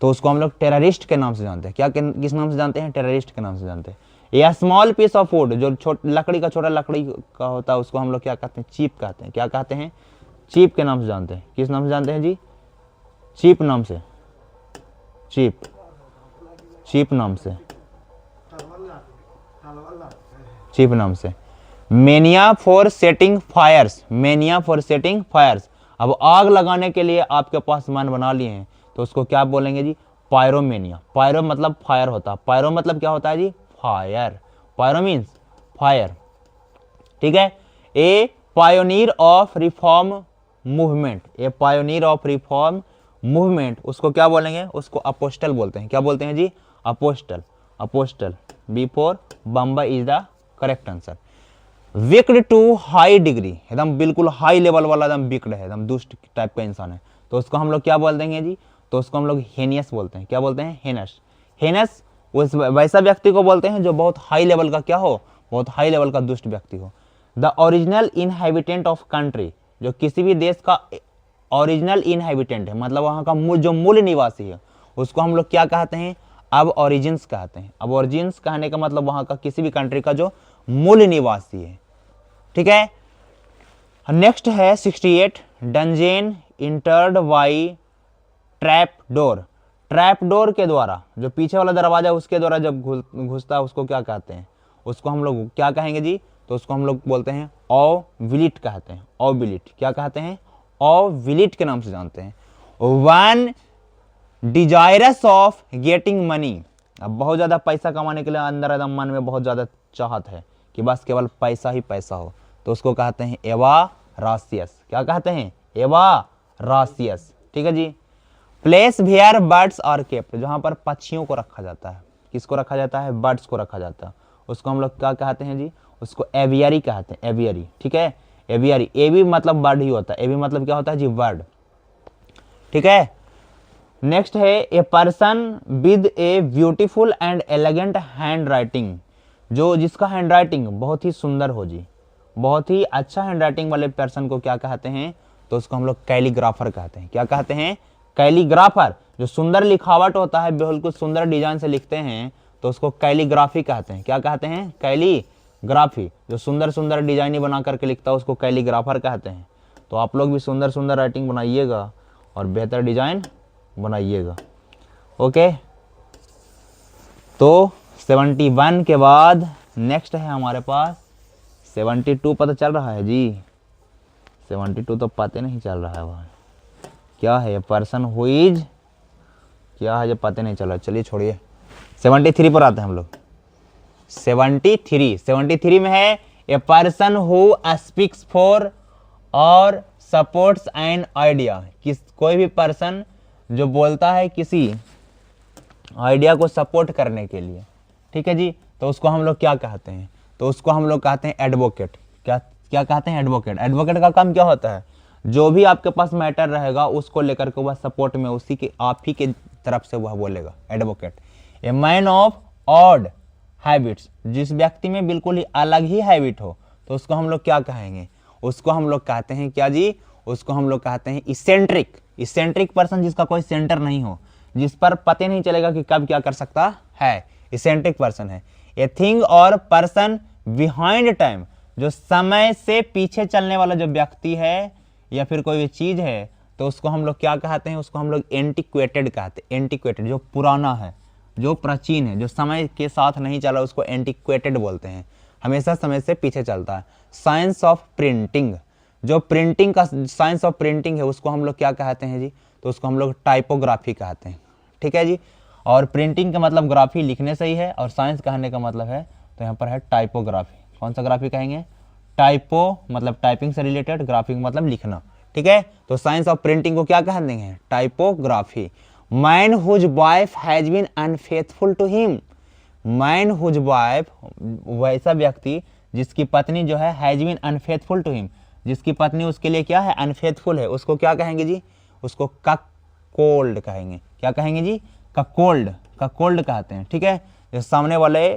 तो उसको हम लोग टेररिस्ट के नाम से जानते हैं। क्या किस नाम से जानते हैं, टेररिस्ट के नाम से जानते हैं। या स्मॉल पीस ऑफ वुड, जो लकड़ी का, छोटा लकड़ी का होता है, उसको हम लोग क्या कहते हैं, चीप कहते हैं। क्या कहते हैं, चीप के नाम से जानते हैं। किस नाम से जानते हैं जी, चीप नाम से, चीप, चीप नाम से, चीप नाम से। Mania for setting fires, mania for setting fires, अब आग लगाने के लिए आपके पास मन बना लिए हैं तो उसको क्या बोलेंगे जी, पायरोमेनिया। पायरो मतलब फायर होता है, पायरो मतलब क्या होता है जी, फायर, पायरो मीन्स फायर, ठीक है। A pioneer of reform movement, a pioneer of reform movement, उसको क्या बोलेंगे, उसको अपोस्टल बोलते हैं। क्या बोलते हैं जी, apostle, apostle. B for Bombay is the correct answer. Wicked to high degree, एकदम बिल्कुल हाई लेवल वाला, एकदम विक्ड है, एकदम दुष्ट टाइप का इंसान है, तो उसको हम लोग क्या बोल देंगे जी, तो उसको हम लोग हेनियस बोलते हैं। क्या बोलते हैं, हेनस। हेनस उस वैसा व्यक्ति को बोलते हैं जो बहुत हाई लेवल का क्या हो, बहुत हाई लेवल का दुष्ट व्यक्ति हो। The original inhabitant of country, जो किसी भी देश का ओरिजिनल इनहेबिटेंट है, मतलब वहाँ का जो मूल निवासी है, उसको हम लोग क्या कहते हैं, अब ओरिजिन्स कहते हैं। अब ओरिजिन्स कहने का मतलब वहाँ का किसी भी कंट्री का जो मूल निवासी है, ठीक है। नेक्स्ट है 68, dungeon entered by trap door, trap door के द्वारा, जो पीछे वाला दरवाजा उसके द्वारा जब घुसता है उसको क्या कहते हैं, उसको हम लोग क्या कहेंगे जी, तो उसको हम लोग बोलते हैं ओविलिट कहते हैं। ओविलिट, क्या कहते हैं, ओविलिट के नाम से जानते हैं। One desirous of getting money, अब बहुत ज्यादा पैसा कमाने के लिए अंदर एकदम मन में बहुत ज्यादा चाहत है कि बस केवल पैसा ही पैसा हो, तो उसको कहते हैं एवा रासियस। क्या कहते हैं, एवा रासियस, ठीक है जी। Place where birds are kept, जहां पर पक्षियों को रखा जाता है, किसको रखा जाता है, बर्ड्स को रखा जाता है, उसको हम लोग क्या कहते हैं जी, उसको एवियरी कहते हैं, एवियरी, ठीक है। एवियरी, एवी मतलब बर्ड ही होता है, एवी मतलब क्या होता है जी, बर्ड, ठीक है। नेक्स्ट है a person with a beautiful and elegant hand writing, जो जिसका हैंड राइटिंग बहुत ही सुंदर हो जी, बहुत ही अच्छा हैंड राइटिंग वाले पर्सन को क्या कहते हैं, तो उसको हम लोग कैलीग्राफर कहते हैं। क्या कहते हैं, कैलीग्राफर, जो सुंदर लिखावट होता है, बिल्कुल सुंदर डिजाइन से लिखते हैं, तो उसको कैलीग्राफी कहते हैं। क्या कहते हैं, कैलीग्राफी, जो सुंदर सुंदर डिजाइन बना करके लिखता है उसको कैलीग्राफर कहते हैं। तो आप लोग भी सुंदर सुंदर राइटिंग बनाइएगा और बेहतर डिजाइन बनाइएगा, ओके। तो 71 के बाद नेक्स्ट है हमारे पास 72, पता चल रहा है जी, 72 तो पता नहीं चल रहा है वहाँ क्या है, पर्सन हु इज, क्या है जो पता नहीं चला, चलिए छोड़िए। 73 पर आते हैं हम लोग। 73 में है ए पर्सन हु स्पीक्स फॉर और सपोर्ट्स एन आइडिया, कोई भी पर्सन जो बोलता है किसी आइडिया को सपोर्ट करने के लिए, ठीक है जी, तो उसको हम लोग क्या कहते हैं, तो उसको हम लोग कहते हैं एडवोकेट। क्या क्या कहते हैं, एडवोकेट। एडवोकेट का काम क्या होता है, जो भी आपके पास मैटर रहेगा उसको लेकर के वह सपोर्ट में उसी के आप ही के तरफ से वह बोलेगा, advocate. A man of odd habits, जिस व्यक्ति में बिल्कुल ही अलग ही हैबिट हो, तो उसको हम लोग क्या कहेंगे, उसको हम लोग कहते हैं क्या जी, उसको हम लोग कहते हैं इसेंट्रिक। इसेंट्रिक पर्सन, जिसका कोई सेंटर नहीं हो, जिस पर पता नहीं चलेगा कि कब क्या कर सकता है, इसेंट्रिक पर्सन है। ए थिंग और पर्सन बिहाइंड टाइम, जो समय से पीछे चलने वाला जो व्यक्ति है या फिर कोई भी चीज है, तो उसको हम लोग क्या कहते हैं, उसको हम लोग एंटीक्वेटेड कहते हैं। एंटीक्वेटेड, जो पुराना है, जो प्राचीन है, जो समय के साथ नहीं चला, उसको एंटीक्वेटेड बोलते हैं, हमेशा समय से पीछे चलता है। साइंस ऑफ प्रिंटिंग, जो प्रिंटिंग का साइंस ऑफ प्रिंटिंग है, उसको हम लोग क्या कहते हैं जी, तो उसको हम लोग टाइपोग्राफी कहते हैं, ठीक है जी। और प्रिंटिंग का मतलब ग्राफी लिखने से ही है, और साइंस कहने का मतलब है, तो यहाँ पर है टाइपोग्राफी। कौन सा ग्राफी कहेंगे, टाइपो मतलब टाइपिंग से रिलेटेड, ग्राफिक मतलब लिखना, ठीक है। तो साइंस ऑफ प्रिंटिंग को क्या कह देंगे, typography. Man whose wife has been unfaithful to him, man whose wife, वैसा व्यक्ति जिसकी पत्नी जो है has been unfaithful to him, जिसकी पत्नी उसके लिए क्या है, अनफेथफुल है, उसको क्या कहेंगे जी, उसको ककोल्ड कहेंगे। क्या कहेंगे जी, ककोल्ड, ककोल्ड कहते हैं। ठीक है, जो सामने वाले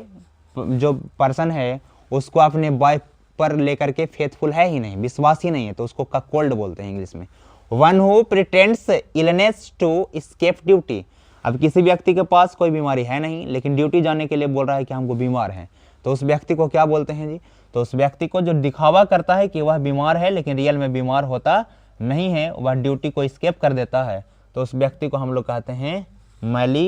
जो पर्सन है उसको अपने वाइफ पर लेकर के फेथफुल है ही नहीं, विश्वास ही नहीं है, तो उसको ककोल्ड बोलते हैं इंग्लिश में। One who pretends illness to escape duty, अब किसी व्यक्ति के पास कोई बीमारी है नहीं लेकिन ड्यूटी जाने के लिए बोल रहा है कि हमको बीमार है, तो उस व्यक्ति को क्या बोलते हैं जी, तो उस व्यक्ति को जो दिखावा करता है कि वह बीमार है लेकिन रियल में बीमार होता नहीं है, वह ड्यूटी को एस्केप कर देता है, तो उस व्यक्ति को हम लोग कहते हैं मैली।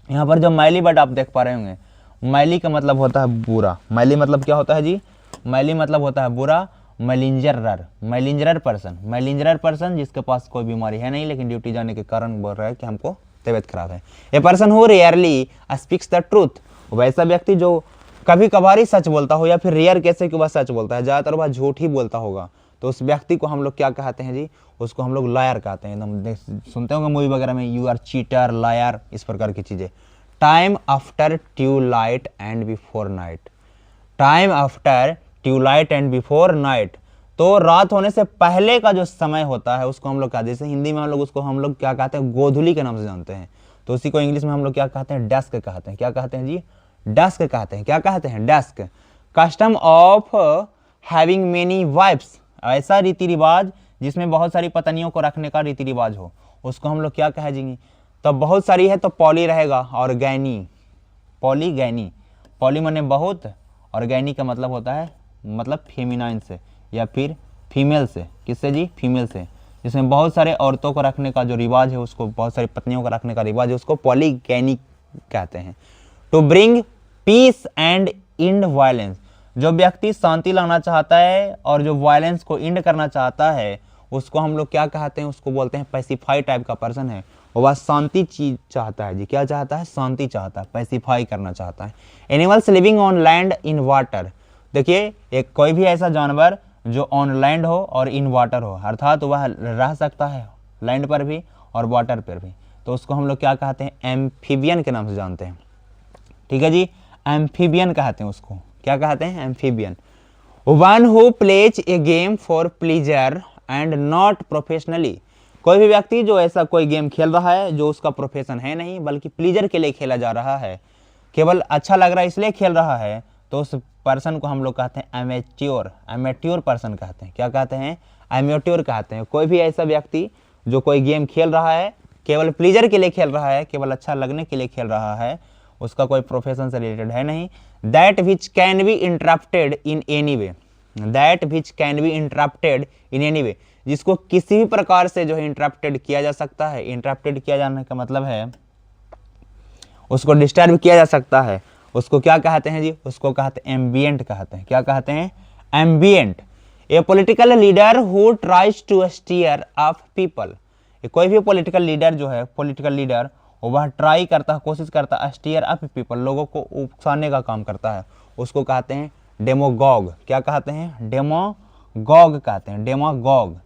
यहाँ पर जो मैली वर्ड आप देख पा रहे होंगे, मैली का मतलब होता है बुरा। मैली मतलब क्या होता है जी, मैली मतलब होता है बुरा। मैलिंजरर, मैलिंजरर पर्सन, मैलिंजरर पर्सन जिसके पास कोई बीमारी है नहीं लेकिन ड्यूटी जाने के कारण बोल रहा है कि हमको तबीयत खराब है। ए person who rarely speaks the truth, वैसा व्यक्ति जो कभी कभार ही सच बोलता हो, या फिर रेयर कैसे कि वह सच बोलता है, ज़्यादातर वह झूठ ही बोलता होगा, तो उस व्यक्ति को हम लोग क्या कहते हैं जी, उसको हम लोग लायर कहते हैं। एकदम सुनते होंगे मूवी वगैरह में, यू आर चीटर, लायर, इस प्रकार की चीज़ें। Time after twilight and before night, time after twilight and before night, तो रात होने से पहले का जो समय होता है उसको हम लोग कहते हैं, जैसे हिंदी में हम लोग उसको हम लोग क्या कहते हैं, गोधूली के नाम से जानते हैं, तो उसी को इंग्लिश में हम लोग क्या कहते हैं, डस्क कहते हैं। क्या कहते हैं जी, डस्क कहते हैं। क्या कहते हैं, dusk. Custom of having many wifes, ऐसा रीति रिवाज जिसमें बहुत सारी पत्नियों को रखने का रीति रिवाज हो, उसको हम लोग क्या कहेंगे, तो बहुत सारी है तो पॉली रहेगा, और गैनी, पॉलीगैनी, पॉली माने बहुत, और गैनी का मतलब होता है मतलब फेमिनाइन से या फिर फीमेल से। किससे जी, फीमेल से, जिसमें बहुत सारे औरतों को रखने का जो रिवाज है, उसको बहुत सारी पत्नियों को रखने का रिवाज है, उसको पॉलीगैनी कहते हैं। To bring peace and end violence, जो व्यक्ति शांति लाना चाहता है और जो वायलेंस को इंड करना चाहता है उसको हम लोग क्या कहते हैं, उसको बोलते हैं पैसिफाई टाइप का पर्सन है, वह शांति चीज चाहता है जी। क्या चाहता है, शांति चाहता है, पैसिफाई करना चाहता है। Animals living on land in water, देखिए एक कोई भी ऐसा जानवर जो ऑन लैंड हो और इन वाटर हो, अर्थात वह रह सकता है लैंड पर भी और वाटर पर भी, तो उसको हम लोग क्या कहते हैं, एम्फीबियन के नाम से जानते हैं। ठीक है जी, एम्फीबियन कहते हैं उसको। क्या कहते हैं, amphibian. One who plays a game for pleaser and not professionally, कोई भी व्यक्ति जो ऐसा कोई गेम खेल रहा है जो उसका प्रोफेशन है नहीं बल्कि प्लीजर के लिए खेला जा रहा है, केवल अच्छा लग रहा है इसलिए खेल रहा है, तो उस पर्सन को हम लोग कहते हैं एमेच्योर, एमेट्योर पर्सन कहते हैं। क्या कहते हैं, एमेट्योर कहते हैं। कोई भी ऐसा व्यक्ति जो कोई गेम खेल रहा है केवल प्लीजर के लिए खेल रहा है, केवल अच्छा लगने के लिए खेल रहा है, उसका कोई प्रोफेशन से रिलेटेड है नहीं। That which can B interrupted in any way, that which can B interrupted in any way, जिसको किसी भी प्रकार से जो है इंटरप्टेड किया जा सकता है। इंटरप्टेड किया जाने का मतलब है उसको डिस्टर्ब किया जा सकता है, उसको क्या कहते हैं जी, उसको कहते हैं एम्बियंट कहते हैं। क्या कहते हैं, ambient. A political leader who tries to steer up people, कोई भी पॉलिटिकल लीडर जो है, पॉलिटिकल लीडर वह ट्राई करता है, कोशिश करता है, स्टीयर अप पीपल, लोगों को उकसाने का काम करता है, उसको कहते हैं डेमोगॉग। क्या कहते हैं, डेमोगॉग कहते हैं, demagogue.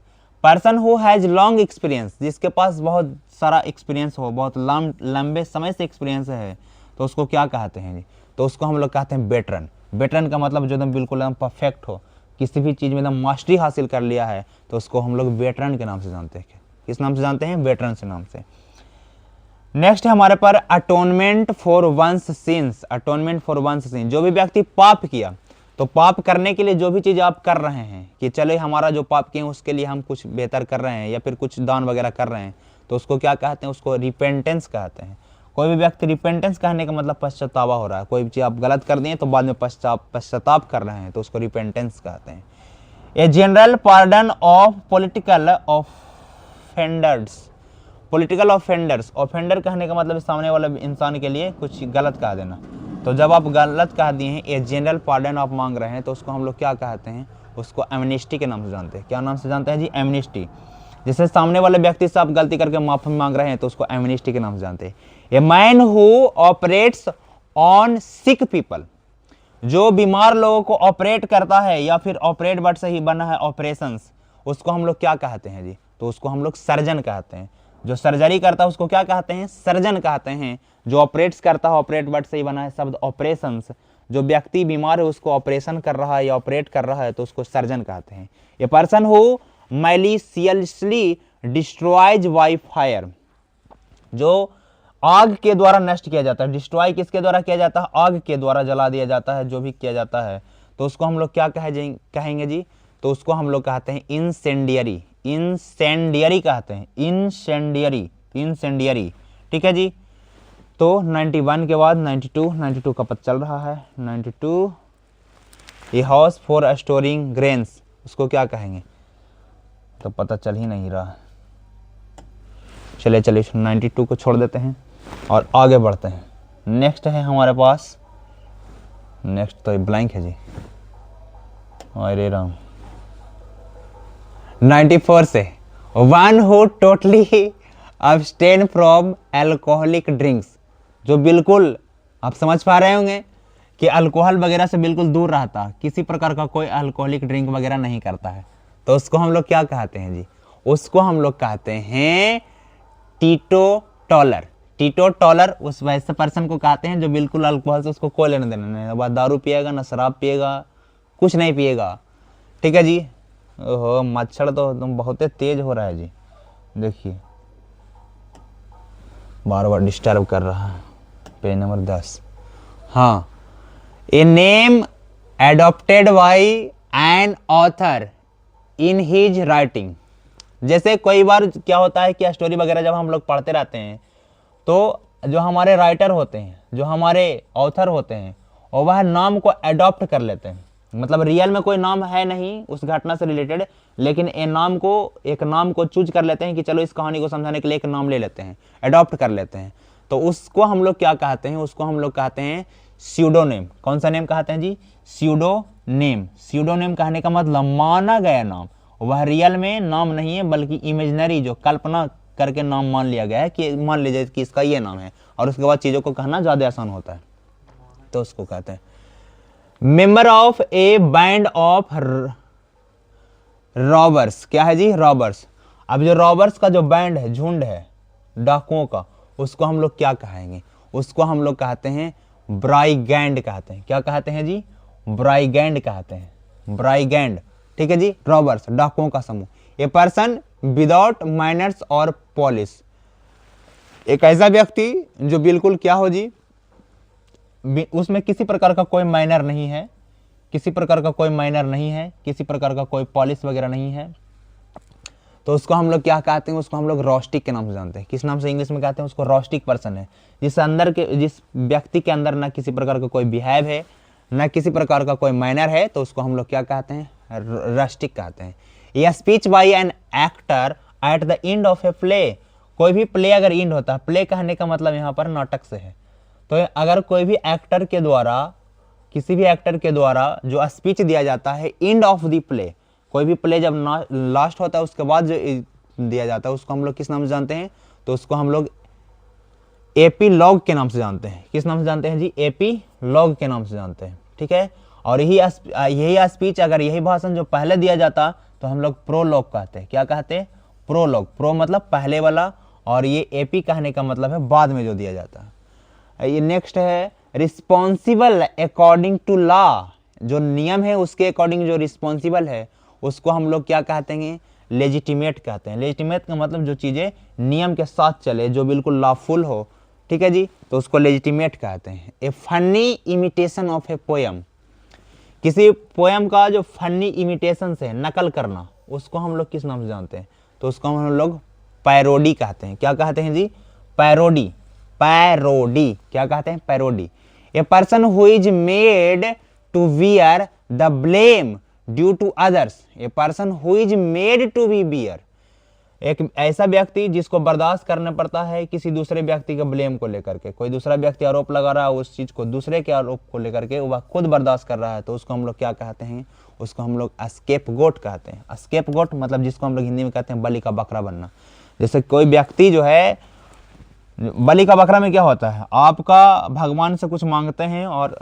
Person who has long experience, जिसके पास बहुत सारा एक्सपीरियंस हो, बहुत लंबे समय से एक्सपीरियंस है, तो उसको क्या कहते हैं जी, तो उसको हम लोग कहते हैं वेटरन। वेटरन का मतलब जो एकदम बिल्कुल एकदम परफेक्ट हो, किसी भी चीज़ में एकदम मास्टरी हासिल कर लिया है, तो उसको हम लोग वेटरन के नाम से जानते हैं। किस नाम से जानते हैं, वेटरन से नाम से। नेक्स्ट है हमारे पर atonement for one's sins, atonement for one's sins, जो भी व्यक्ति पाप किया, तो पाप करने के लिए जो भी चीज़ आप कर रहे हैं कि चले हमारा जो पाप किए उसके लिए हम कुछ बेहतर कर रहे हैं या फिर कुछ दान वगैरह कर रहे हैं, तो उसको क्या कहते हैं, उसको रिपेंटेंस कहते हैं। कोई भी व्यक्ति रिपेंटेंस कहने का मतलब पश्चातावा हो रहा है, कोई भी चीज़ आप गलत कर दिए तो बाद में पश्चाताप कर रहे हैं, तो उसको रिपेंटेंस कहते हैं। A general pardon of political offenders, political offenders, offender कहने का मतलब सामने वाले इंसान के लिए कुछ गलत कह देना, तो जब आप गलत कह दिए हैं, ए जनरल पार्डन आप मांग रहे हैं, तो उसको हम लोग क्या कहते हैं, उसको एमनिस्टी के नाम से जानते हैं। क्या नाम से जानते हैं जी, एमनिस्टी। जैसे सामने वाले व्यक्ति से आप गलती करके माफी मांग रहे हैं, तो उसको एमनिस्टी के नाम से जानते हैं। A man who operates on sick people, जो बीमार लोगों को ऑपरेट करता है, या फिर ऑपरेट वर्ड से ही बना है ऑपरेशंस, उसको हम लोग क्या कहते हैं जी, तो उसको हम लोग सर्जन कहते हैं। जो सर्जरी करता है उसको क्या कहते हैं, सर्जन कहते हैं। जो ऑपरेट्स करता है, ऑपरेट वर्ड से ही बना है शब्द ऑपरेशंस, जो व्यक्ति बीमार है उसको ऑपरेशन कर रहा है या ऑपरेट कर रहा है तो उसको सर्जन कहते हैं। A person who maliciously destroys by fire, जो आग के द्वारा नष्ट किया जाता है। डिस्ट्रॉय किसके द्वारा किया जाता है, आग के द्वारा जला दिया जाता है जो भी किया जाता है, तो उसको हम लोग क्या कहेंगे जी, तो उसको हम लोग कहते हैं इंसेंडियरी। इंसेंडियरी कहते हैं, इंसेंडियरी, इंसेंडियरी। ठीक है जी। तो 91 के बाद 92 का पता चल रहा है। 92 a house for storing grains, उसको क्या कहेंगे, तो पता चल ही नहीं रहा। चलिए 92 को छोड़ देते हैं और आगे बढ़ते हैं। नेक्स्ट है हमारे पास, नेक्स्ट तो ब्लैंक है जी, अरे राम। 94 से one who totally abstain from alcoholic drinks, जो बिल्कुल, आप समझ पा रहे होंगे कि अल्कोहल वगैरह से बिल्कुल दूर रहता, किसी प्रकार का कोई अल्कोहलिक ड्रिंक वगैरह नहीं करता है, तो उसको हम लोग क्या कहते हैं जी, उसको हम लोग कहते हैं टीटोटॉलर। टीटोटॉलर उस वैसे पर्सन को कहते हैं जो बिल्कुल अल्कोहल से उसको कोई लेना देना नहीं, ना दारू पिएगा, ना शराब पिएगा, कुछ नहीं पिएगा। ठीक है जी। ओहो, मच्छर तो तुम बहुत तेज हो रहा है जी, देखिए बार बार डिस्टर्ब कर रहा है। Page number 10। हाँ, a name adopted by an author in his writing. जैसे कई बार क्या होता है कि स्टोरी वगैरह जब हम लोग पढ़ते रहते हैं तो जो हमारे राइटर होते हैं, जो हमारे ऑथर होते हैं, और वह नाम को एडॉप्ट कर लेते हैं। मतलब रियल में कोई नाम है नहीं उस घटना से रिलेटेड, लेकिन एक नाम को चूज कर लेते हैं कि चलो इस कहानी को समझाने के लिए एक नाम ले लेते हैं, एडॉप्ट कर लेते हैं, तो उसको हम लोग क्या कहते हैं, उसको हम लोग कहते हैं स्यूडोनेम। कौन सा नेम कहते हैं जी, स्यूडोनेम। स्यूडोनेम कहने का मतलब माना गया नाम, वह रियल में नाम नहीं है बल्कि इमेजिनरी, जो कल्पना करके नाम मान लिया गया है कि मान लीजिए कि इसका ये नाम है, और उसके बाद चीजों को कहना ज्यादा आसान होता है, तो उसको कहते हैं member of A band of robbers. क्या है जी, रॉबर्स। अब जो रॉबर्स का जो बैंड है, झुंड है डाकुओं का, उसको हम लोग क्या कहेंगे, उसको हम लोग कहते हैं ब्राइगैंड कहते हैं। क्या कहते हैं जी, ब्राइगैंड कहते हैं, ब्राइगैंड। ठीक है जी। रॉबर्स, डाकुओं का समूह। ए पर्सन विदाउट माइनर्स और पॉलिश, एक ऐसा व्यक्ति जो बिल्कुल क्या हो जी, उसमें किसी प्रकार का कोई माइनर नहीं है, किसी प्रकार का कोई माइनर नहीं है, किसी प्रकार का कोई पॉलिश वगैरह नहीं है, तो उसको हम लोग क्या कहते हैं, उसको हम लोग रॉस्टिक के नाम से जानते हैं। किस नाम से इंग्लिश में कहते हैं उसको, रॉस्टिक पर्सन है। जिस व्यक्ति के अंदर ना किसी प्रकार का कोई बिहेव है, ना किसी प्रकार का कोई माइनर है, तो उसको हम लोग क्या कहते हैं, रॉस्टिक कहते हैं। यह speech bye an actor at the end of a play. कोई भी प्ले अगर एंड होता है, प्ले कहने का मतलब यहाँ पर नाटक से है, तो अगर कोई भी एक्टर के द्वारा, किसी भी एक्टर के द्वारा जो स्पीच दिया जाता है एंड ऑफ द प्ले, कोई भी प्ले जब लास्ट होता है उसके बाद जो दिया जाता है, उसको हम लोग किस नाम से जानते हैं, तो उसको हम लोग एपीलॉग के नाम से जानते हैं। किस नाम से जानते हैं जी, एपीलॉग के नाम से जानते हैं। ठीक है। और यही स्पीच, अगर यही भाषण जो पहले दिया जाता तो हम लोग प्रोलॉग कहते हैं। क्या कहते हैं, प्रोलॉग। प्रो मतलब पहले वाला, और ये एपी कहने का मतलब है बाद में जो दिया जाता है। ये नेक्स्ट है रिस्पॉन्सिबल अकॉर्डिंग टू लॉ। जो नियम है उसके अकॉर्डिंग जो रिस्पॉन्सिबल है उसको हम लोग क्या कहते हैं, लेजिटिमेट कहते हैं। लेजिटिमेट का मतलब जो चीजें नियम के साथ चले, जो बिल्कुल लॉफुल हो। ठीक है जी, तो उसको लेजिटिमेट कहते हैं। ए funny imitation of A poem, किसी पोयम का जो फनी इमिटेशन से नकल करना, उसको हम लोग किस नाम से जानते हैं, तो उसको हम लोग पैरोडी कहते हैं। क्या कहते हैं जी, पैरोडी। पैरोडी क्या कहते हैं, parody. A person who is made to wear the blame due to others. A person who is made to be bear, एक ऐसा व्यक्ति जिसको बर्दाश्त करना पड़ता है किसी दूसरे व्यक्ति के ब्लेम को लेकर के। कोई दूसरा व्यक्ति आरोप लगा रहा है उस चीज को, दूसरे के आरोप को लेकर के वह खुद बर्दाश्त कर रहा है, तो उसको हम लोग क्या कहते हैं, उसको हम लोग स्केप गोट कहते हैं। स्केप गोट मतलब जिसको हम लोग हिंदी में कहते हैं बलि का बकरा बनना। जैसे कोई व्यक्ति जो है, बलि का बकरा में क्या होता है, आपका भगवान से कुछ मांगते हैं और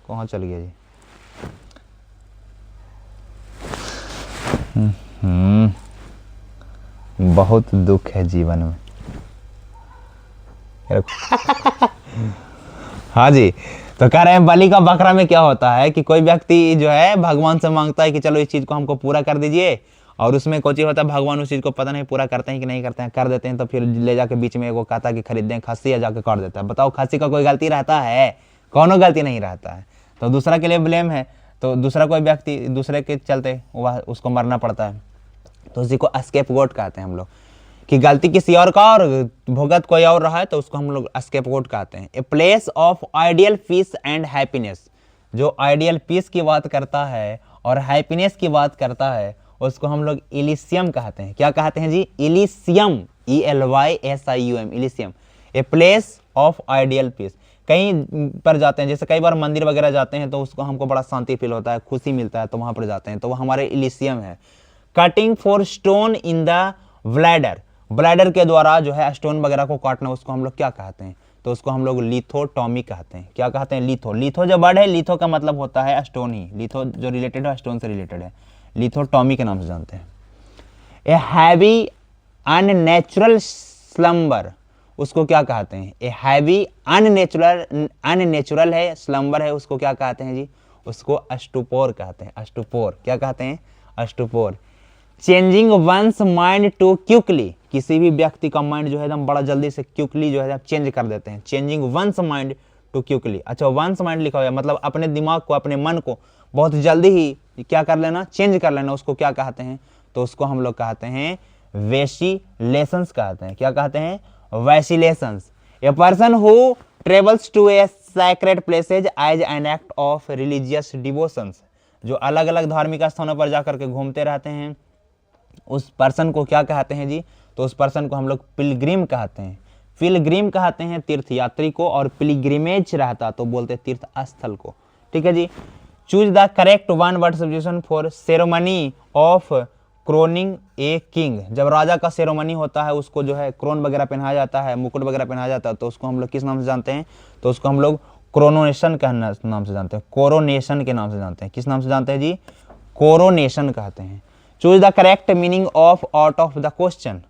कहाँ चल गया जी, बहुत दुख है जीवन में। हाँ जी, तो कह रहे हैं बलि का बकरा में क्या होता है कि कोई व्यक्ति जो है भगवान से मांगता है कि चलो इस चीज को हमको पूरा कर दीजिए, और उसमें कोई चीज होता है भगवान उस चीज को पता नहीं पूरा करते हैं कि नहीं करते हैं, कर देते हैं तो फिर ले जाके बीच में वो कहता है कि खरीद दें खस्सी, या जाके काट देता है। बताओ खस्सी का कोई गलती रहता है? कौनो गलती नहीं रहता है, तो दूसरा के लिए ब्लेम है। तो दूसरा कोई व्यक्ति दूसरे के चलते वह उसको मरना पड़ता है, तो उसी को स्केपगोट कहते हैं हम लोग, कि गलती किसी और का और भुगत कोई और रहा है तो उसको हम लोग स्केपगोट कहते हैं। A place of ideal peace and happiness, जो आइडियल पीस की बात करता है और हैप्पीनेस की बात करता है उसको हम लोग इलिसियम कहते हैं। क्या कहते हैं जी? Elysium, ELYSIUM, Elysium. A place of ideal peace. कहीं पर जाते हैं, जैसे कई बार मंदिर वगैरह जाते हैं तो उसको हमको बड़ा शांति फील होता है, खुशी मिलता है, तो वहां पर जाते हैं तो वो हमारे इलिसियम है। Cutting for stone in the bladder, bladder के द्वारा जो है स्टोन वगैरह को काटना, उसको हम लोग क्या कहते हैं? तो उसको हम लोग लिथोटॉमी कहते हैं। क्या कहते हैं? लिथो। लिथो जो वर्ड है, लिथो का मतलब होता है स्टोन ही, लिथो जो रिलेटेड है स्टोन से रिलेटेड है, लिथोटॉमी के नाम से जानते हैं। ए हैवी अननेचुरल स्लम्बर, उसको क्या कहते हैं? ए हैवी अननेचुरल है, स्लम्बर है, उसको क्या कहते हैं जी? उसको अस्टुपोर कहते हैं। अस्टुपोर। क्या कहते हैं? अस्टुपोर। Changing one's mind too quickly, किसी भी व्यक्ति का माइंड जो है एकदम बड़ा जल्दी से क्विकली जो है चेंज कर देते हैं। Changing one's mind too quickly. अच्छा, वंस माइंड लिखा हुआ है मतलब अपने दिमाग को, अपने मन को बहुत जल्दी ही क्या कर लेना? चेंज कर लेना। उसको क्या कहते हैं? तो उसको हम लोग कहते हैं वैसिलेशंस कहते हैं। क्या कहते हैं? Vacillations. A person who travels to a sacred places as an act of religious devotions, जो अलग अलग धार्मिक स्थानों पर जाकर के घूमते रहते हैं, उस पर्सन को क्या कहते हैं जी? तो उस पर्सन को हम लोग पिलग्रिम कहते हैं। पिलग्रिम कहते हैं तीर्थयात्री को, और पिलग्रिमेज रहता तो बोलते तीर्थ स्थल को। ठीक है जी। Choose the correct one word substitution for ceremony of crowning a king, जब राजा का सेरेमनी होता है उसको जो है क्रोन वगैरह पहनाया जाता है, मुकुट वगैरह पहनाया जाता है, तो उसको हम लोग किस नाम से जानते हैं? तो उसको हम लोग क्रोनोनेशन के नाम से जानते हैं, कोरोनेशन के नाम से जानते हैं। किस नाम से जानते हैं जी? कोरोनेशन कहते हैं। Choose the correct meaning of out of the question.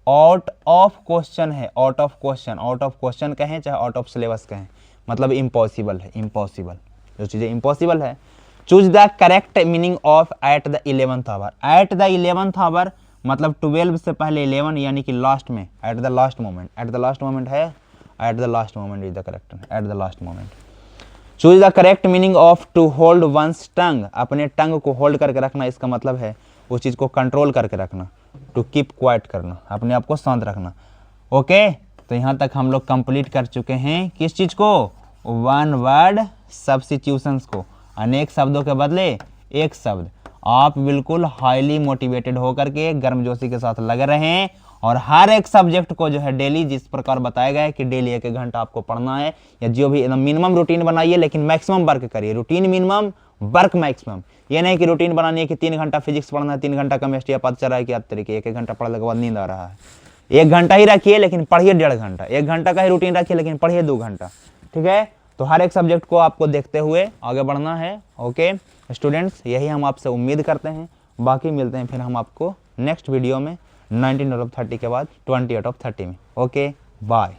Out of question है, out of question, out of question कहें चाहे आउट ऑफ सिलेबस कहें, मतलब इम्पॉसिबल है, इम्पॉसिबल, जो चीज़ें इम्पॉसिबल है। Choose the correct meaning of at the 11th hour. At the 11th hour मतलब 12 से पहले 11 यानी कि लास्ट में, at the last moment. At the last moment है, at the last moment is the correct, at the last moment. Choose the correct meaning of to hold one's tongue, अपने tongue को hold करके रखना, इसका मतलब है उस चीज़ को कंट्रोल करके रखना। टू कीप क्वाइट करना, अपने आप को शांत रखना। ओके, तो यहाँ तक हम लोग कंप्लीट कर चुके हैं किस चीज़ को? वन वर्ड सब्स्टिट्यूशंस को, अनेक शब्दों के बदले एक शब्द। आप बिल्कुल हाईली मोटिवेटेड होकर के गर्मजोशी के साथ लगे रहें, और हर एक सब्जेक्ट को जो है डेली जिस प्रकार बताया गया है कि डेली 1 घंटा आपको पढ़ना है, या जो भी मिनिमम रूटीन बनाइए, लेकिन मैक्सिमम वर्क करिए। Routine minimum, work maximum. ये नहीं कि रूटीन बनानी है कि 3 घंटा फिजिक्स पढ़ना है, 3 घंटा केमिस्ट्री, या पता चल रहा है कि आप तरीके 1 घंटा पढ़ने के बाद नींद आ रहा है। 1 घंटा ही रखिए लेकिन पढ़िए 1.5 घंटा। 1 घंटा का ही रूटीन रखिए लेकिन पढ़िए 2 घंटा। ठीक है, तो हर एक सब्जेक्ट को आपको देखते हुए आगे बढ़ना है। ओके स्टूडेंट्स, यही हम आपसे उम्मीद करते हैं। बाकी मिलते हैं फिर हम आपको नेक्स्ट वीडियो में 19 आउट ऑफ 30 के बाद 20 आउट ऑफ 30 में। Okay bye.